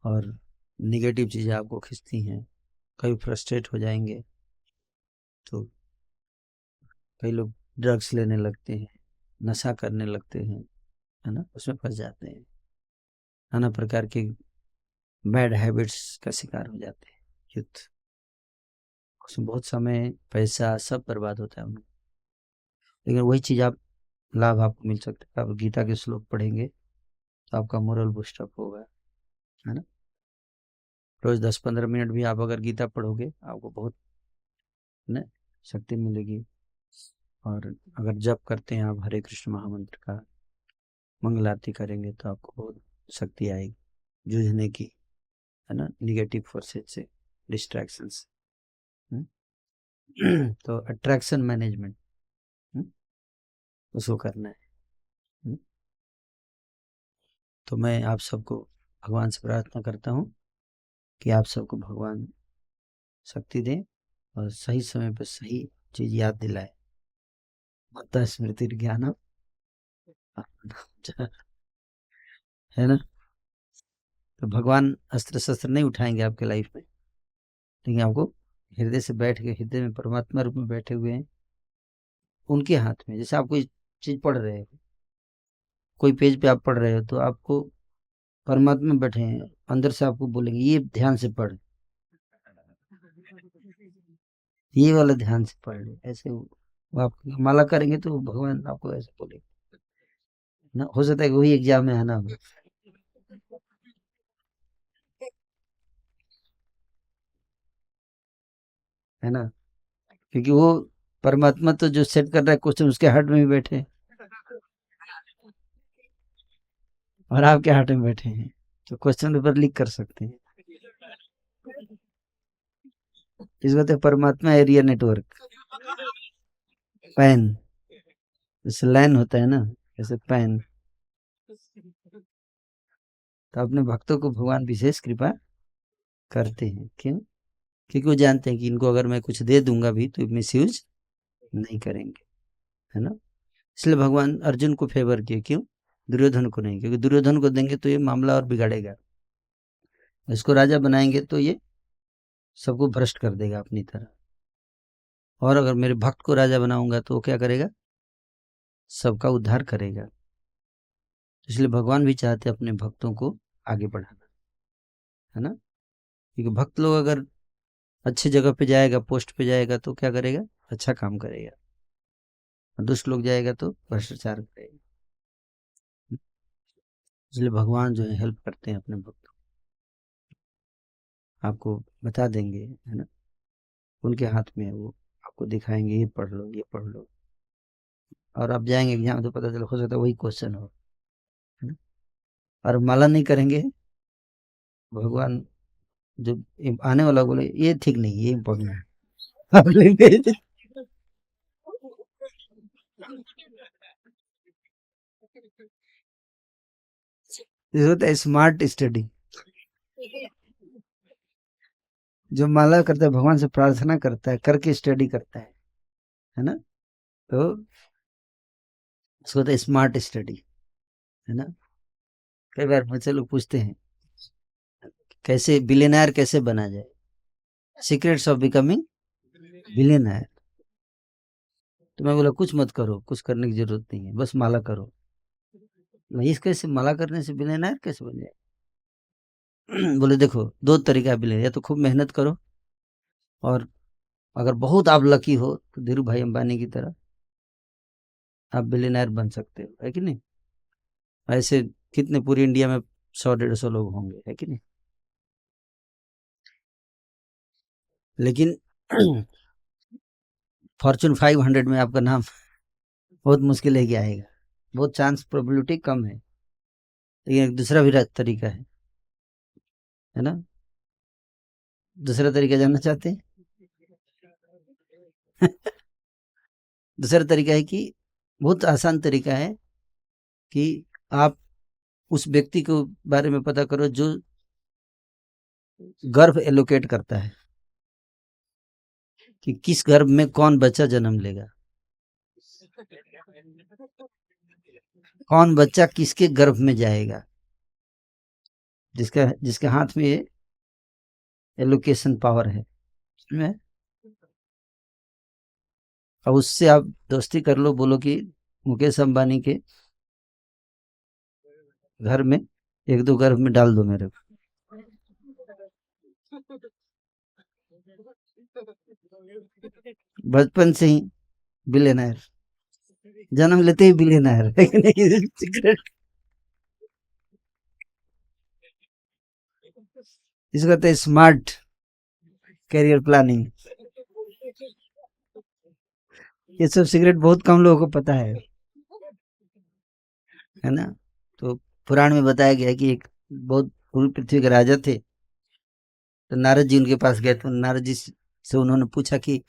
और निगेटिव चीज़ें आपको खींचती हैं, कभी फ्रस्ट्रेट हो जाएंगे तो कई लोग ड्रग्स लेने लगते हैं, नशा करने लगते हैं, है ना, उसमें फंस जाते हैं, नाना प्रकार के बैड हैबिट्स का शिकार हो जाते हैं यूथ, उसमें बहुत समय पैसा सब बर्बाद होता है उनका। लेकिन वही चीज़ आप लाभ आपको मिल सकता है, आप गीता के श्लोक पढ़ेंगे तो आपका मोरल बूस्टअप होगा, है ना। रोज 10-15 मिनट भी आप अगर गीता पढ़ोगे आपको बहुत न शक्ति मिलेगी। और अगर जप करते हैं आप हरे कृष्ण महामंत्र का, मंगल आरती करेंगे तो आपको बहुत शक्ति आएगी जूझने की, है ना, निगेटिव फोर्सेज से, डिस्ट्रैक्शन से। तो अट्रैक्शन मैनेजमेंट उसको करना है। तो मैं आप सबको भगवान से प्रार्थना करता हूँ कि आप सबको भगवान शक्ति दें और सही समय पर सही चीज याद दिलाए। मत्ता स्मृति ज्ञानम, है ना। तो भगवान अस्त्र शस्त्र नहीं उठाएंगे आपके लाइफ में, लेकिन आपको हृदय से बैठ के, हृदय में परमात्मा रूप में बैठे हुए हैं, उनके हाथ में। जैसे आप कोई चीज पढ़ रहे हो, कोई पेज पे आप पढ़ रहे हो, तो आपको परमात्मा बैठे हैं अंदर से, आपको बोलेंगे ये ध्यान से पढ़, ये वाला ध्यान से पढ़ ले, ऐसे वो आप माला करेंगे तो भगवान आपको ऐसे बोलेंगे ना। हो सकता है कि वही एग्जाम में है ना, है ना, क्योंकि वो परमात्मा तो जो सेट कर रहा है क्वेश्चन उसके हार्ट में भी बैठे हैं और आपके हार्ट में बैठे हैं, तो क्वेश्चन पेपर लीक कर सकते हैं। इस बात है परमात्मा एरिया नेटवर्क, पैन, जैसे लाइन होता है ना, जैसे पैन। तो अपने भक्तों को भगवान विशेष कृपा करते हैं, क्यों? क्योंकि वो जानते हैं कि इनको अगर मैं कुछ दे दूंगा भी तो मिस यूज नहीं करेंगे, है ना। इसलिए भगवान अर्जुन को फेवर किए, क्यों? दुर्योधन को नहीं, क्योंकि दुर्योधन को देंगे तो ये मामला और बिगाड़ेगा, इसको राजा बनाएंगे तो ये सबको भ्रष्ट कर देगा अपनी तरह। और अगर मेरे भक्त को राजा बनाऊंगा तो वो क्या करेगा? सबका उद्धार करेगा। इसलिए भगवान भी चाहते अपने भक्तों को आगे बढ़ाना, है ना। क्योंकि भक्त लोग अगर अच्छी जगह पे जाएगा, पोस्ट पे जाएगा तो क्या करेगा? अच्छा काम करेगा। और दुष्ट लोग जाएगा तो भ्रष्टाचार करेगा। इसलिए भगवान जो है हेल्प करते हैं अपने भक्तों, आपको बता देंगे, है ना, उनके हाथ में है वो, आपको दिखाएंगे ये पढ़ लो, ये पढ़ लो, और आप जाएंगे एग्जाम तो पता चला हो सकता है वही क्वेश्चन हो, है ना। और माला नहीं करेंगे, भगवान जो आने वाला बोले ये ठीक नहीं, ये इम्पोर्टेंट है, आप लेंगे। होता है स्मार्ट स्टडी, जो माला करता है भगवान से प्रार्थना करता है, करके स्टडी करता है ना, तो उसको होता है स्मार्ट स्टडी, है ना। कई बार मुझसे लोग पूछते हैं कैसे बिलियनर कैसे बना जाए, सीक्रेट्स ऑफ बिकमिंग बिलियनर। तो मैं बोला कुछ मत करो, कुछ करने की जरूरत नहीं है, बस माला करो। नहीं, इस कैसे माला करने से बिलियनर कैसे बन जाए? बोले देखो दो तरीका है बिलियनर, या तो खूब मेहनत करो, और अगर बहुत आप लकी हो तो धीरू भाई अंबानी की तरह आप बिलियनर बन सकते हो, है कि नहीं। ऐसे कितने पूरी इंडिया में 100-150 लोग होंगे, है कि नहीं? लेकिन फॉर्चून 500 में आपका नाम बहुत मुश्किल है कि आएगा, बहुत चांस, प्रोबेबिलिटी कम है। लेकिन एक दूसरा भी तरीका है ना? दूसरा तरीका जानना चाहते हैं? दूसरा तरीका है कि बहुत आसान तरीका है कि आप उस व्यक्ति के बारे में पता करो जो गर्भ एलोकेट करता है, कि किस गर्भ में कौन बच्चा जन्म लेगा, कौन बच्चा किसके गर्भ में जाएगा, जिसके हाथ में ये एलोकेशन पावर है। समझ? अब उससे आप दोस्ती कर लो, बोलो कि मुकेश अंबानी के घर में 1-2 गर्भ में डाल दो मेरे को। बचपन से ही बिलियनर, जन्म लेते ही बिलियनर, है कि नहीं? सीक्रेट इसको कहते हैं स्मार्ट कैरियर प्लानिंग। ये सब सीक्रेट बहुत कम लोगों को पता है ना? तो पुराण में बताया गया है कि एक बहुत पूरी पृथ्वी के राजा थे, तो नारद जी उनके पास गए, तो नारद जी से उन्होंने पूछा कि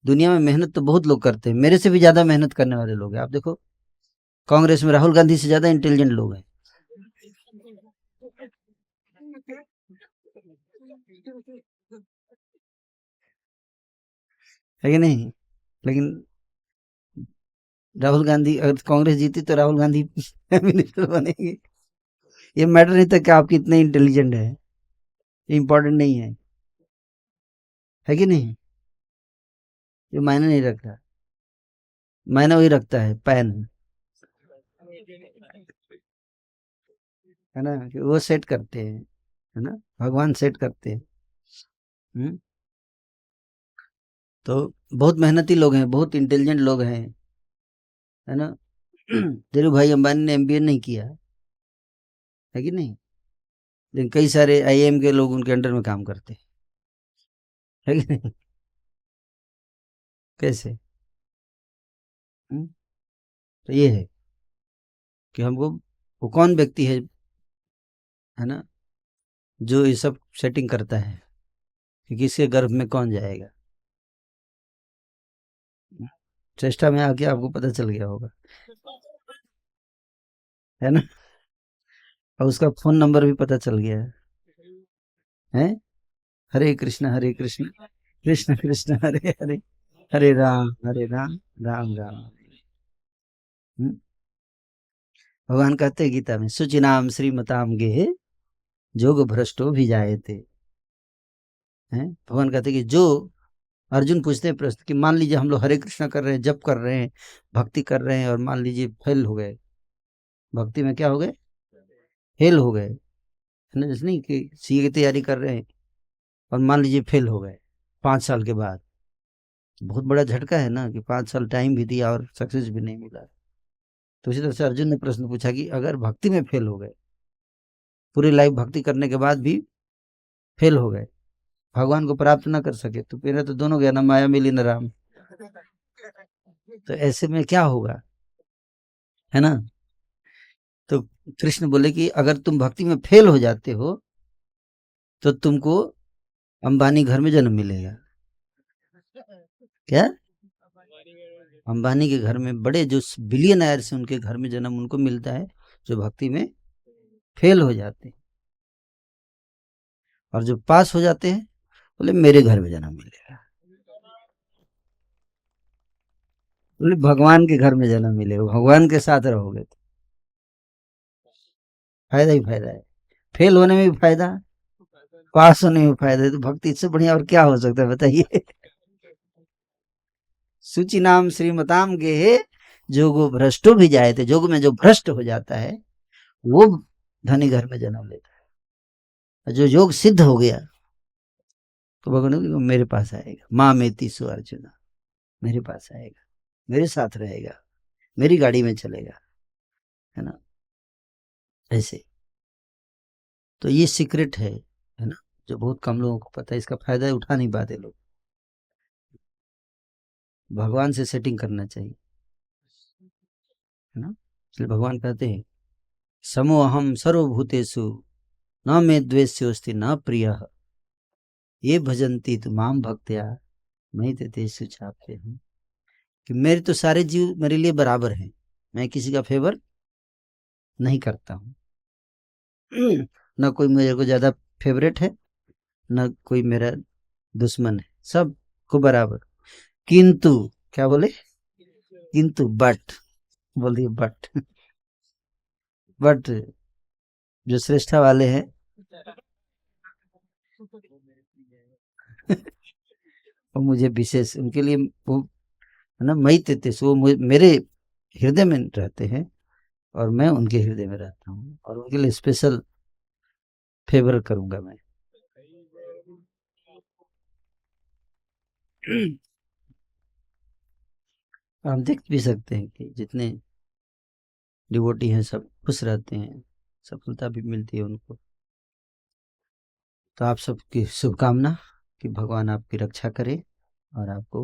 दुनिया में मेहनत तो बहुत लोग करते हैं, मेरे से भी ज्यादा मेहनत करने वाले लोग हैं। आप देखो, कांग्रेस में राहुल गांधी से ज्यादा इंटेलिजेंट लोग हैं, है कि नहीं? लेकिन राहुल गांधी, अगर कांग्रेस जीती तो राहुल गांधी मिनिस्टर बनेंगे। ये मैटर नहीं था कि आप कितने इंटेलिजेंट है, ये इंपॉर्टेंट नहीं है कि नहीं? ये मायने नहीं रखता, मायने वही रखता है पैन, है ना? कि वो सेट करते हैं, है ना? भगवान सेट करते हैं। हम्म? तो बहुत मेहनती लोग हैं, बहुत इंटेलिजेंट लोग हैं, है ना? धीरू भाई अंबानी ने एमबीए नहीं किया, है कि नहीं? लेकिन कई सारे आईएएम के लोग उनके अंडर में काम करते हैं, है कि नहीं? कैसे? तो ये है कि हमको, वो कौन व्यक्ति है ना, जो ये सब सेटिंग करता है कि किसके गर्भ में कौन जाएगा। चेष्टा में आके आपको पता चल गया होगा, है ना? और उसका फोन नंबर भी पता चल गया है? हरे कृष्ण कृष्ण कृष्ण हरे हरे, हरे राम राम राम। हम्म? भगवान कहते हैं गीता में, सुचिनाम श्रीमताम गेहे जोग भ्रष्टो भी जाए थे। भगवान कहते हैं कि जो, अर्जुन पूछते हैं प्रश्न कि मान लीजिए हम लोग हरे कृष्णा कर रहे हैं, जप कर रहे हैं, भक्ति कर रहे हैं, और मान लीजिए फेल हो गए, भक्ति में क्या हो गए? फेल हो गए, है ना? जैसे नहीं कि सीए की तैयारी कर रहे हैं और मान लीजिए फेल हो गए 5 साल के बाद, बहुत बड़ा झटका है ना, कि 5 साल टाइम भी दिया और सक्सेस भी नहीं मिला। तो इसी तरह से अर्जुन ने प्रश्न पूछा कि अगर भक्ति में फेल हो गए, पूरी लाइफ भक्ति करने के बाद भी फेल हो गए, भगवान को प्राप्त ना कर सके, तो मेरा तो दोनों गया ना, माया मिली न राम। तो ऐसे में क्या होगा, है ना? तो कृष्ण बोले कि अगर तुम भक्ति में फेल हो जाते हो तो तुमको अंबानी घर में जन्म मिलेगा। क्या? अंबानी के घर में, बड़े जो बिलियनर से उनके घर में जन्म उनको मिलता है जो भक्ति में फेल हो जाते हैं, और जो पास हो जाते हैं बोले मेरे घर में जन्म मिलेगा, बोले भगवान के घर में जन्म मिलेगा, भगवान के साथ रहोगे तो फायदा ही फायदा है। फेल होने में भी फायदा, पास होने में फायदा है, तो भक्ति इससे बढ़िया और क्या हो सकता है, बताइए? सूची नाम श्रीमताम गेहे जोगो भ्रष्टो भी जाए थे, जोग में जो भ्रष्ट हो जाता है वो धनी घर में जन्म लेता है, जो योग सिद्ध हो गया तो भगवान मेरे पास आएगा, माँ मेती सु अर्जुना, मेरे पास आएगा, मेरे साथ रहेगा, मेरी गाड़ी में चलेगा, है ना? ऐसे। तो ये सीक्रेट है ना, जो बहुत कम लोगों को पता है, इसका फायदा उठा नहीं पाते लोग। भगवान से सेटिंग करना चाहिए, है ना। इसलिए भगवान कहते हैं समोहम सर्वभूतेषु न मे द्वेष्योस्ति न प्रियः ये भजन्ति तु माम भक्त्या मैं तेषु चाप्य हूँ, कि मेरे तो सारे जीव मेरे लिए बराबर हैं, मैं किसी का फेवर नहीं करता हूँ। न कोई मेरे को ज्यादा फेवरेट है, न कोई मेरा दुश्मन है, सब को बराबर। किंतु, क्या बोले, किंतु बट, बोल दिए बट। बट जो श्रेष्ठा वाले हैं वो मुझे विशेष, उनके लिए वो है ना, मई तेतेश, वो मेरे हृदय में रहते हैं और मैं उनके हृदय में रहता हूँ, और उनके लिए स्पेशल फेवर करूंगा मैं। हम देख भी सकते हैं कि जितने डिवोटी हैं सब खुश रहते हैं, सफलता भी मिलती है उनको। तो आप सबकी शुभकामना कि भगवान आपकी रक्षा करे और आपको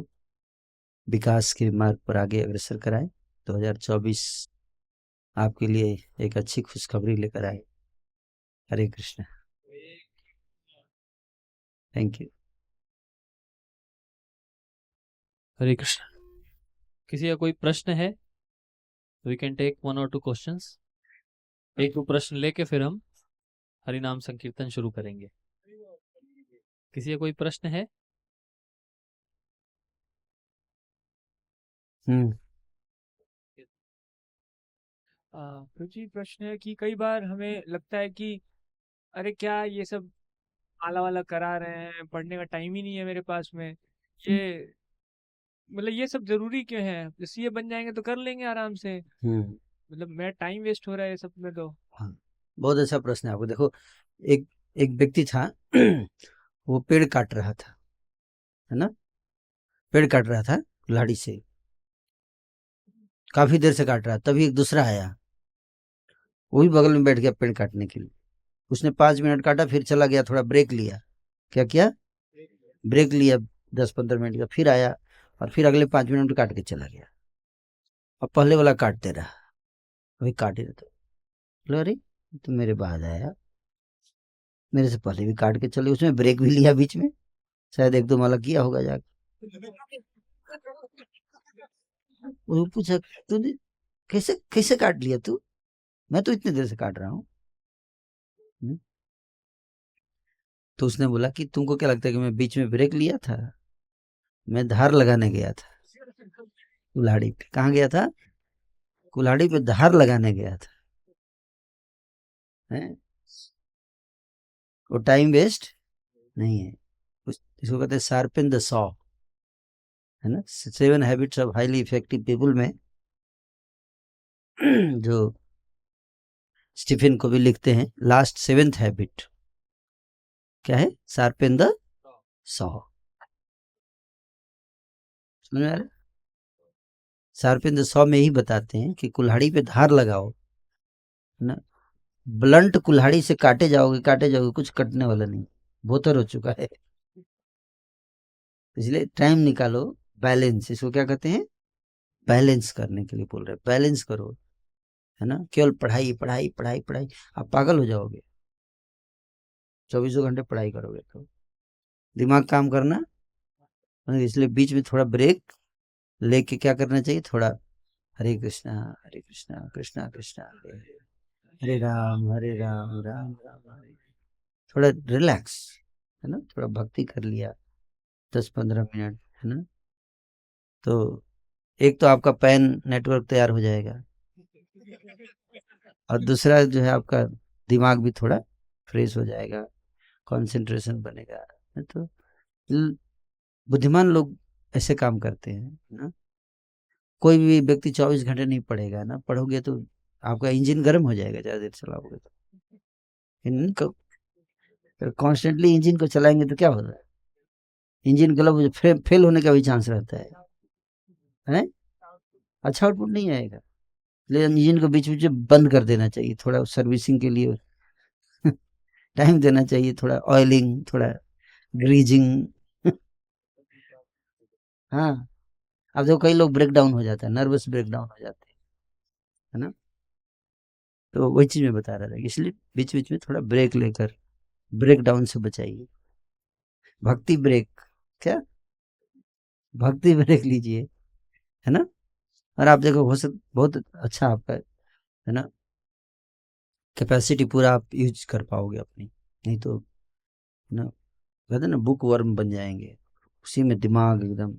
विकास के मार्ग पर आगे अग्रसर कराए। 2024 आपके लिए एक अच्छी खुशखबरी लेकर आए। हरे कृष्ण। Thank you. हरे कृष्ण। किसी का कोई प्रश्न है? We can take 1 or 2 questions. एक दो प्रश्न लेके फिर हम हरि नाम संकीर्तन शुरू करेंगे। किसी का कोई प्रश्न है? तो जी प्रश्न है कि कई बार हमें लगता है कि अरे क्या ये सब आला वाला करा रहे हैं, पढ़ने का टाइम ही नहीं है मेरे पास में, ये मतलब ये सब जरूरी क्यों है, जैसे ये बन जाएंगे तो कर लेंगे आराम से, मतलब मेरा टाइम वेस्ट हो रहा है ये सब में। तो हाँ, बहुत अच्छा प्रश्न है आपको। देखो, एक एक व्यक्ति था वो पेड़ काट रहा था, है ना, पेड़ काट रहा था कुल्हाड़ी से, काफी देर से काट रहा, तभी एक दूसरा आया, वो भी बगल में बैठ गया पेड़ काटने के लिए। उसने 5 मिनट काटा, फिर चला गया, थोड़ा ब्रेक लिया। क्या किया? ब्रेक लिया 10-15 मिनट का, फिर आया और फिर अगले 5 मिनट काट के चला गया। और पहले वाला काटते रहा, अभी काट ही रहता। बोले अरे तो मेरे बाद आया, मेरे से पहले भी काट के चले, उसमें ब्रेक भी लिया बीच में, शायद 1-2 माला किया होगा जाके। वो पूछा तूने कैसे कैसे काट लिया तू, मैं तो इतनी देर से काट रहा हूँ। तो उसने बोला कि तुमको क्या लगता है कि मैं बीच में ब्रेक लिया था? मैं धार लगाने गया था कुल्हाड़ी पे। कहाँ गया था? कुल्हाड़ी पे धार लगाने गया था, है? वो टाइम वेस्ट नहीं है। इसको कहते हैं शार्पन द सॉ, है ना। 7 habits of highly effective people में जो स्टीफन को भी लिखते हैं, लास्ट 7th हैबिट क्या है? Sharpen the saw. समझ में आ रहा है? शार्पन द सॉ में ही बताते हैं कि कुल्हाड़ी पे धार लगाओ, है ना। ब्लंट कुल्हाड़ी से काटे जाओगे, कुछ कटने वाला नहीं, बोतर हो चुका है। इसलिए टाइम निकालो, बैलेंस, इसको क्या कहते हैं? बैलेंस करने के लिए बोल रहे हैं, बैलेंस करो, है ना। केवल पढ़ाई पढ़ाई पढ़ाई पढ़ाई, आप पागल हो जाओगे। 24 घंटे पढ़ाई करोगे तो दिमाग काम करना, इसलिए बीच में थोड़ा ब्रेक लेके क्या करना चाहिए, थोड़ा हरे कृष्णा कृष्णा कृष्णा हरे हरे, हरे राम राम राम हरे, थोड़ा रिलैक्स, है ना, थोड़ा भक्ति कर लिया 10-15 मिनट, है ना। तो एक तो आपका पैन नेटवर्क तैयार हो जाएगा, और दूसरा जो है आपका दिमाग भी थोड़ा फ्रेश हो जाएगा, कंसंट्रेशन बनेगा। तो बुद्धिमान लोग ऐसे काम करते हैं ना। कोई भी व्यक्ति 24 घंटे नहीं पढ़ेगा ना, पढ़ोगे तो आपका इंजन गर्म हो जाएगा, ज़्यादा देर चलाओगे तो। कॉन्स्टेंटली इंजन को चलाएंगे तो क्या होता है, इंजन गलत फेल होने का भी चांस रहता है, अच्छा आउटपुट नहीं आएगा। इसलिए इंजन को बीच बीच में बंद कर देना चाहिए, थोड़ा सर्विसिंग के लिए टाइम देना चाहिए, थोड़ा ऑयलिंग, थोड़ा ग्रीजिंग। हाँ, अब देखो कई लोग ब्रेक डाउन हो जाता है, नर्वस ब्रेक डाउन हो जाते हैं, है ना। तो वही चीज मैं बता रहा था, इसलिए बीच बीच में थोड़ा ब्रेक लेकर ब्रेक डाउन से बचाइए। भक्ति ब्रेक, क्या भक्ति ब्रेक लीजिए, है ना। और आप देखो हो सक बहुत अच्छा आपका, है ना, कैपेसिटी पूरा आप यूज कर पाओगे अपनी। नहीं तो, है ना, कहते हैं ना बुक वर्म बन जाएंगे, उसी में दिमाग एकदम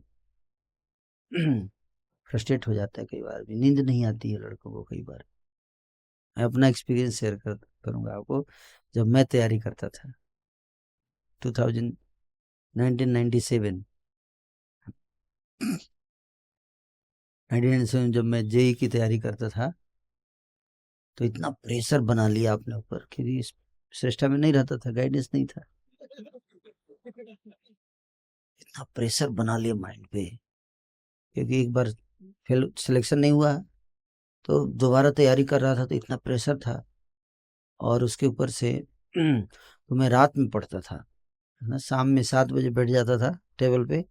फ्रस्ट्रेट हो जाता है, कई बार भी नींद नहीं आती है लड़कों को कई बार। मैं अपना एक्सपीरियंस शेयर करूंगा आपको। जब मैं तैयारी करता था 1997 1997 जब मैं जेई की तैयारी करता था, तो इतना प्रेशर बना लिया अपने ऊपर, क्योंकि श्रेष्ठा में नहीं रहता था, गाइडेंस नहीं था, इतना प्रेशर बना लिया माइंड पे, क्योंकि एक बार फेल सिलेक्शन नहीं हुआ तो दोबारा तैयारी कर रहा था, तो इतना प्रेशर था। और उसके ऊपर से तो मैं रात में पढ़ता था, है ना, शाम में 7 बजे बैठ जाता था टेबल पे,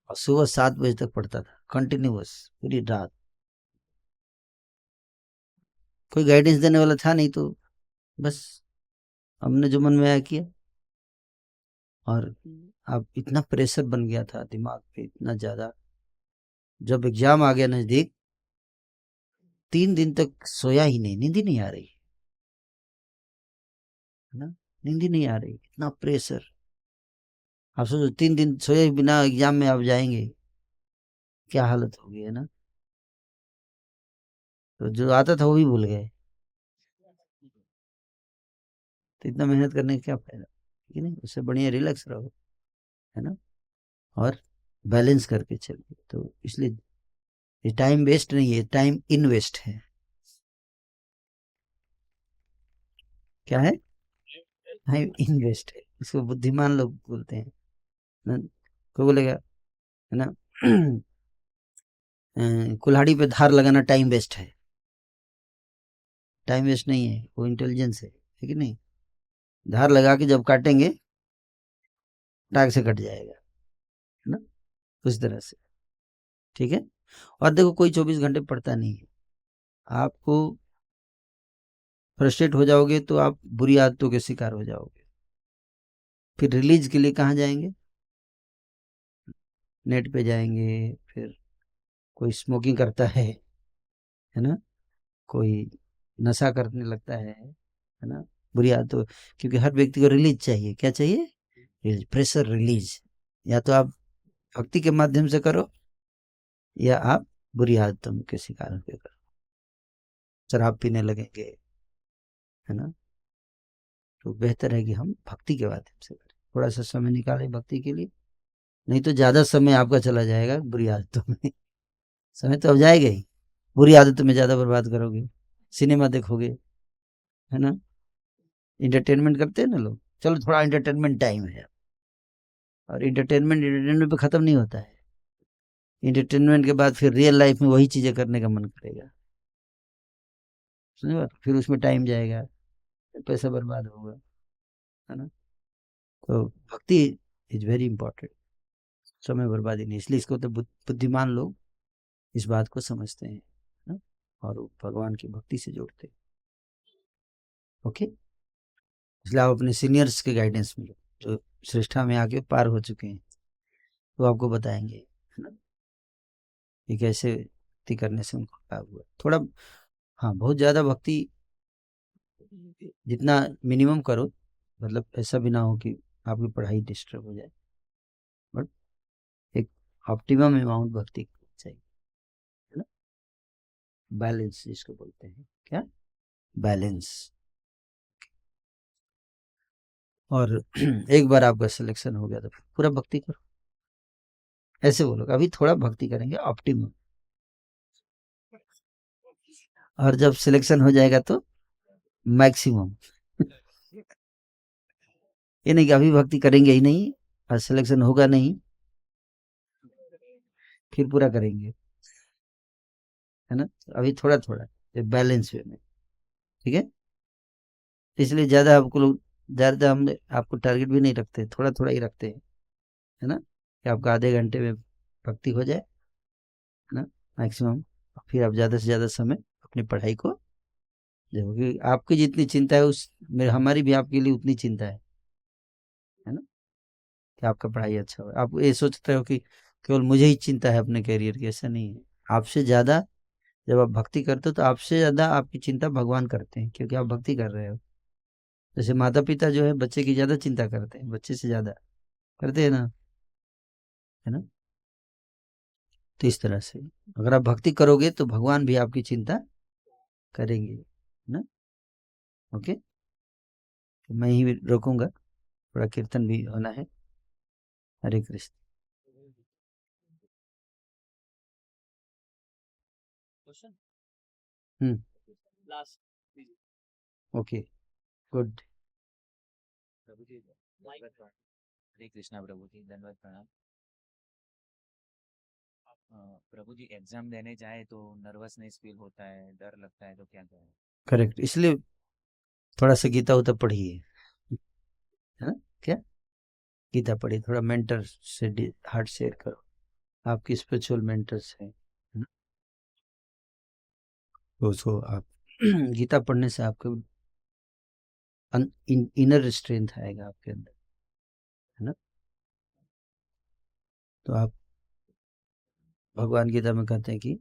और सुबह 7 बजे तक पढ़ता था कंटिन्यूअस पूरी रात। कोई गाइडेंस देने वाला था नहीं, तो बस हमने जो मन में आया किया। और अब इतना प्रेशर बन गया था दिमाग पे, इतना ज्यादा, जब एग्जाम आ गया नजदीक, 3 दिन तक सोया ही नहीं, नींद ही नहीं आ रही, है ना, नींद ही नहीं आ रही, इतना प्रेशर। आप सोचो 3 दिन सोए बिना एग्जाम में आप जाएंगे, क्या हालत होगी, है ना। तो जो आता था वो भी भूल गए, तो इतना मेहनत करने का क्या फायदा, ठीक है नहीं, उससे बढ़िया रिलैक्स रहो, है ना, और बैलेंस करके चलिए। तो इसलिए ये टाइम वेस्ट नहीं है, टाइम इन्वेस्ट है। क्या है, टाइम इन्वेस्ट है, इसको बुद्धिमान लोग बोलते हैं ना। कोई बोलेगा, है ना, कुल्हाड़ी पे धार लगाना टाइम वेस्ट है, टाइम वेस्ट नहीं है, वो इंटेलिजेंस है कि नहीं। धार लगा के जब काटेंगे टाक से कट जाएगा, है ना, उस तरह से, ठीक है। और देखो कोई 24 घंटे पढ़ता नहीं है, आपको फ्रस्ट्रेट हो जाओगे तो आप बुरी आदतों के शिकार हो जाओगे। फिर रिलीज के लिए कहाँ जाएंगे, नेट पे जाएंगे, फिर कोई स्मोकिंग करता है ना, कोई नशा करने लगता है ना, बुरी आदतों, क्योंकि हर व्यक्ति को रिलीज चाहिए, क्या चाहिए, रिलीज, प्रेशर रिलीज। या तो आप भक्ति के माध्यम से करो, या आप बुरी आदतों के शिकार होकर करो, शराब पीने लगेंगे, है ना। तो बेहतर है कि हम भक्ति के माध्यम से करें, थोड़ा सा समय निकालें भक्ति के लिए, नहीं तो ज्यादा समय आपका चला जाएगा बुरी आदतों में। समय तो अब जाएगा ही, बुरी आदतों में ज्यादा बर्बाद करोगे, सिनेमा देखोगे, है ना, इंटरटेनमेंट करते हैं ना लोग, चलो थोड़ा इंटरटेनमेंट टाइम है, और इंटरटेनमेंट पे खत्म नहीं होता है, इंटरटेनमेंट के बाद फिर रियल लाइफ में वही चीजें करने का मन करेगा, समझ, फिर उसमें टाइम जाएगा, पैसा बर्बाद होगा, है ना। तो भक्ति इज वेरी इंपॉर्टेंट, समय बर्बादी नहीं, इसलिए इसको तो बुद्धिमान लोग इस बात को समझते हैं, ना, और वो भगवान की भक्ति से जोड़ते हैं। ओके, इसलिए आप अपने सीनियर्स के गाइडेंस में लो, जो श्रेष्ठा में आके पार हो चुके हैं, तो आपको बताएंगे, है ना, कि कैसे भक्ति करने से उनको लाभ हुआ थोड़ा। हाँ, बहुत ज्यादा भक्ति जितना मिनिमम करो, मतलब ऐसा भी ना हो कि आपकी पढ़ाई डिस्टर्ब हो जाए, बट एक ऑप्टिमम अमाउंट भक्ति चाहिए, है ना, बैलेंस जिसको बोलते हैं, क्या, बैलेंस। और एक बार आपका सिलेक्शन हो गया तो पूरा भक्ति करो, ऐसे बोलो, अभी थोड़ा भक्ति करेंगे ऑप्टिमम, और जब सिलेक्शन हो जाएगा तो मैक्सिमम। ये नहीं कि अभी भक्ति करेंगे ही नहीं और सिलेक्शन होगा नहीं, फिर पूरा करेंगे, है ना, अभी थोड़ा थोड़ा, बैलेंस वे में, ठीक है। इसलिए ज़्यादा आपको लोग, ज़्यादा हम आपको टारगेट भी नहीं रखते, थोड़ा थोड़ा ही रखते हैं, है ना, कि आपका आधे घंटे में भक्ति हो जाए, है ना, मैक्सिमम। फिर आप ज़्यादा से ज़्यादा समय अपनी पढ़ाई को देखो, कि आपकी जितनी चिंता है उस मेरे हमारी भी आपके लिए उतनी चिंता है ना, कि आपका पढ़ाई अच्छा हो। आप ये सोचते हो कि केवल मुझे ही चिंता है अपने करियर की, ऐसा नहीं है। आपसे ज़्यादा जब आप भक्ति करते हो तो आपसे ज़्यादा आपकी चिंता भगवान करते हैं, क्योंकि आप भक्ति कर रहे हो। जैसे माता पिता जो है बच्चे की ज़्यादा चिंता करते हैं, बच्चे से ज़्यादा करते हैं ना, है ना। तो इस तरह से अगर आप भक्ति करोगे तो भगवान भी आपकी चिंता करेंगे, है ना। ओके, तो मैं ही रोकूंगा, थोड़ा कीर्तन भी होना है। Hare Krishna. Question hmm, last. Okay, good. प्रभु जी धन्यवाद प्रणाम। हरे कृष्णा प्रभु जी, धन्यवाद प्रणाम। प्रभु जी, एग्जाम देने जाए तो नर्वसनेस फील होता है, डर लगता है, तो क्या करें? करेक्ट, इसलिए थोड़ा सा गीता उता पढ़िए, है ना। क्या गीता पढ़िए, थोड़ा मेंटर से हार्ट शेयर करो, आपकी स्पिरिचुअल मेंटर्स हैं, है ना। तो उसको आप गीता पढ़ने से आपको इनर स्ट्रेंथ आएगा आपके अंदर, है ना। तो आप भगवान गीता में कहते हैं कि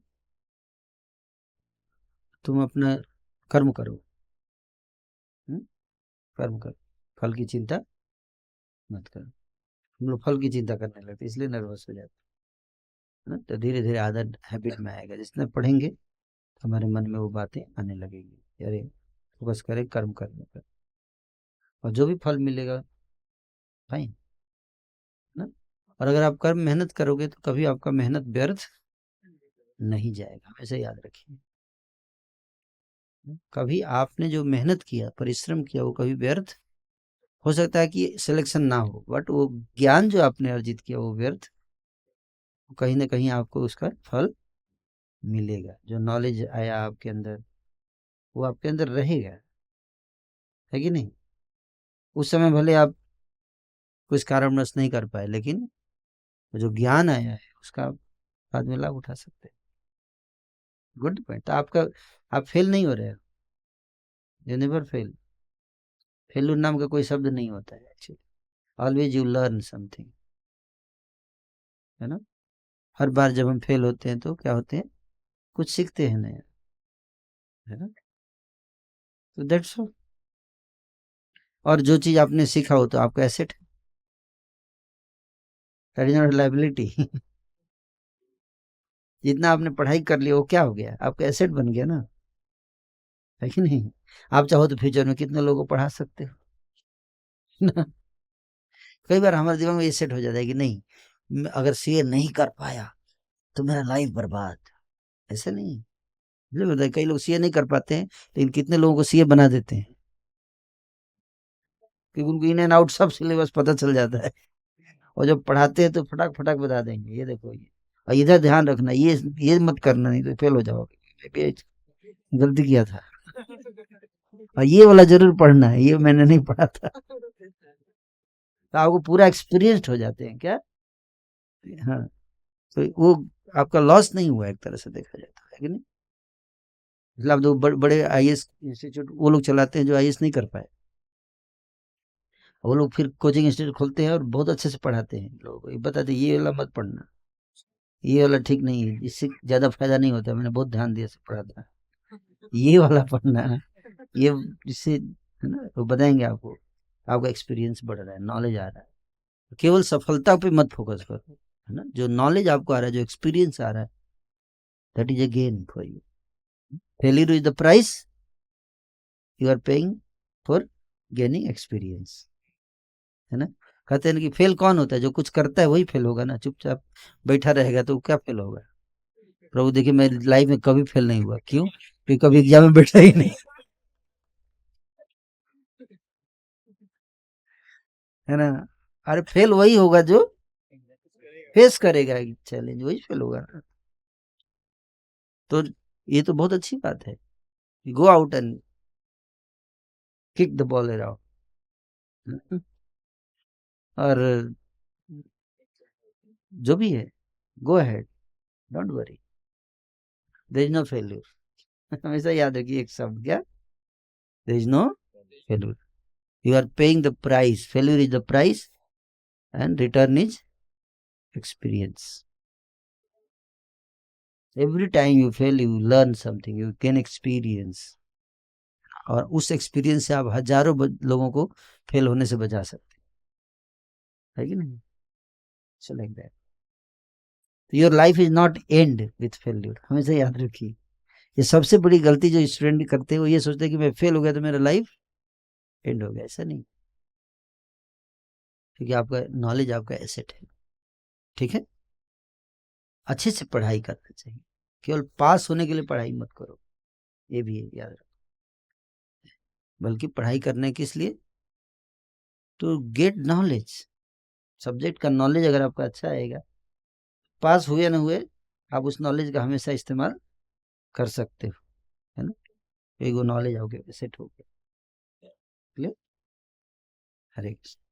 तुम अपना कर्म करो, कर्म करो, फल की चिंता मत करो। हम लोग फल की चिंता करने लगते, इसलिए नर्वस हो जाते हैं ना। तो धीरे धीरे आदत हैबिट में आएगा, जितना पढ़ेंगे तो हमारे मन में वो बातें आने लगेगी, अरे फोकस करें कर्म करने पर, और जो भी फल मिलेगा फाइन, है ना। और अगर आप कर्म मेहनत करोगे तो कभी आपका मेहनत व्यर्थ नहीं जाएगा, हमेशा याद रखिए। कभी आपने जो मेहनत किया, परिश्रम किया, वो कभी व्यर्थ, हो सकता है कि सिलेक्शन ना हो, बट वो ज्ञान जो आपने अर्जित किया वो व्यर्थ, कहीं ना कहीं आपको उसका फल मिलेगा। जो नॉलेज आया आपके अंदर वो आपके अंदर रहेगा, है कि नहीं। उस समय भले आप कुछ कारणवश नहीं कर पाए, लेकिन वो जो ज्ञान आया है उसका बाद में लाभ उठा सकते हैं। Good point. तो आपका, आप फेल नहीं हो रहे हो, यू नेवर फेल। फेलूर नाम का कोई शब्द नहीं होता है actually, always you learn something, है ना। हर बार जब हम फेल होते हैं तो क्या होते हैं, कुछ सीखते हैं नया, है ना। तो दैट्स ऑल। और जो चीज आपने सीखा हो तो आपका एसेट है, दैट इज नॉट लायबिलिटी। जितना आपने पढ़ाई कर लिया वो क्या हो गया, आपका एसेट बन गया ना, है कि नहीं। आप चाहो तो फ्यूचर में कितने लोगों को पढ़ा सकते हो ना। कई बार हमारे दिमाग में ये सेट हो जाता है कि नहीं, अगर सीए नहीं कर पाया तो मेरा लाइफ बर्बाद। ऐसे नहीं, मुझे बताया कई लोग सीए नहीं कर पाते हैं, लेकिन कितने लोगों को सीए बना देते हैं, क्योंकि उनको इन एंड आउट सब सिलेबस पता चल जाता है, और जब पढ़ाते हैं तो फटाक फटाक बता देंगे, ये देखो ये, और इधर ध्यान रखना, ये मत करना नहीं तो फेल हो जाओगे, ये गलती किया था, और ये वाला जरूर पढ़ना है, ये मैंने नहीं पढ़ा था। तो आपको पूरा एक्सपीरियंस्ड हो जाते हैं क्या, हाँ। तो वो आपका लॉस नहीं हुआ एक तरह से देखा जाता है कि नहीं। मतलब तो बड़े आईएएस इंस्टीट्यूट वो लोग चलाते हैं जो आईएएस नहीं कर पाए, वो लोग फिर कोचिंग इंस्टीट्यूट खोलते हैं और बहुत अच्छे से पढ़ाते हैं लोगों को, ये बताते हैं ये वाला मत पढ़ना, ये वाला ठीक नहीं है, इससे ज्यादा फायदा नहीं होता, मैंने बहुत ध्यान दिया से पढ़ा था, ये वाला पढ़ना है, ये इससे, है ना, वो बताएंगे आपको, आपका एक्सपीरियंस बढ़ रहा है, नॉलेज आ रहा है। केवल सफलता पे मत फोकस करो, है ना, जो नॉलेज आपको आ रहा है, जो एक्सपीरियंस आ रहा है, that is a gain for you. Failure is the price you are paying for gaining experience, है ना। कहते हैं कि फेल कौन होता है, जो कुछ करता है वही फेल होगा ना, चुपचाप बैठा रहेगा तो क्या फेल होगा। प्रभु देखिए मेरी लाइफ में कभी फेल नहीं हुआ, क्यों, क्योंकि कभी एग्जाम में बैठा ही नहीं, है ना। अरे फेल वही होगा जो फेस करेगा चैलेंज, वही फेल होगा ना। तो ये तो बहुत अच्छी बात है, go out and kick the ball around. और जो भी है, go ahead, don't worry, there is no failure. हमेशा याद रखिए एक शब्द, क्या? There is no failure. You are paying the price. Failure is the price and return is experience. Every time you fail, you learn something, you gain experience. और उस experience से आप हजारों लोगों को फेल होने से बचा सकते हैं, है कि नहीं? So like that. Your life is not end with failure. हमेशा याद रखिए, ये सबसे बड़ी गलती जो स्टूडेंट करते हैं वो ये सोचते हैं कि मैं फेल हो गया तो मेरा लाइफ एंड हो गया। ऐसा नहीं, क्योंकि आपका नॉलेज आपका एसेट है। ठीक है, अच्छे से पढ़ाई करना चाहिए, केवल पास होने के लिए पढ़ाई मत करो, ये भी है, याद रखो। बल्कि पढ़ाई करने किस लिए? To get knowledge. सब्जेक्ट का नॉलेज अगर आपका अच्छा आएगा, पास हुए ना हुए, आप उस नॉलेज का हमेशा इस्तेमाल कर सकते हो, है ना? एक वो नॉलेज हो गया, सेट हो गया। क्लियर? हरे कृष्ण।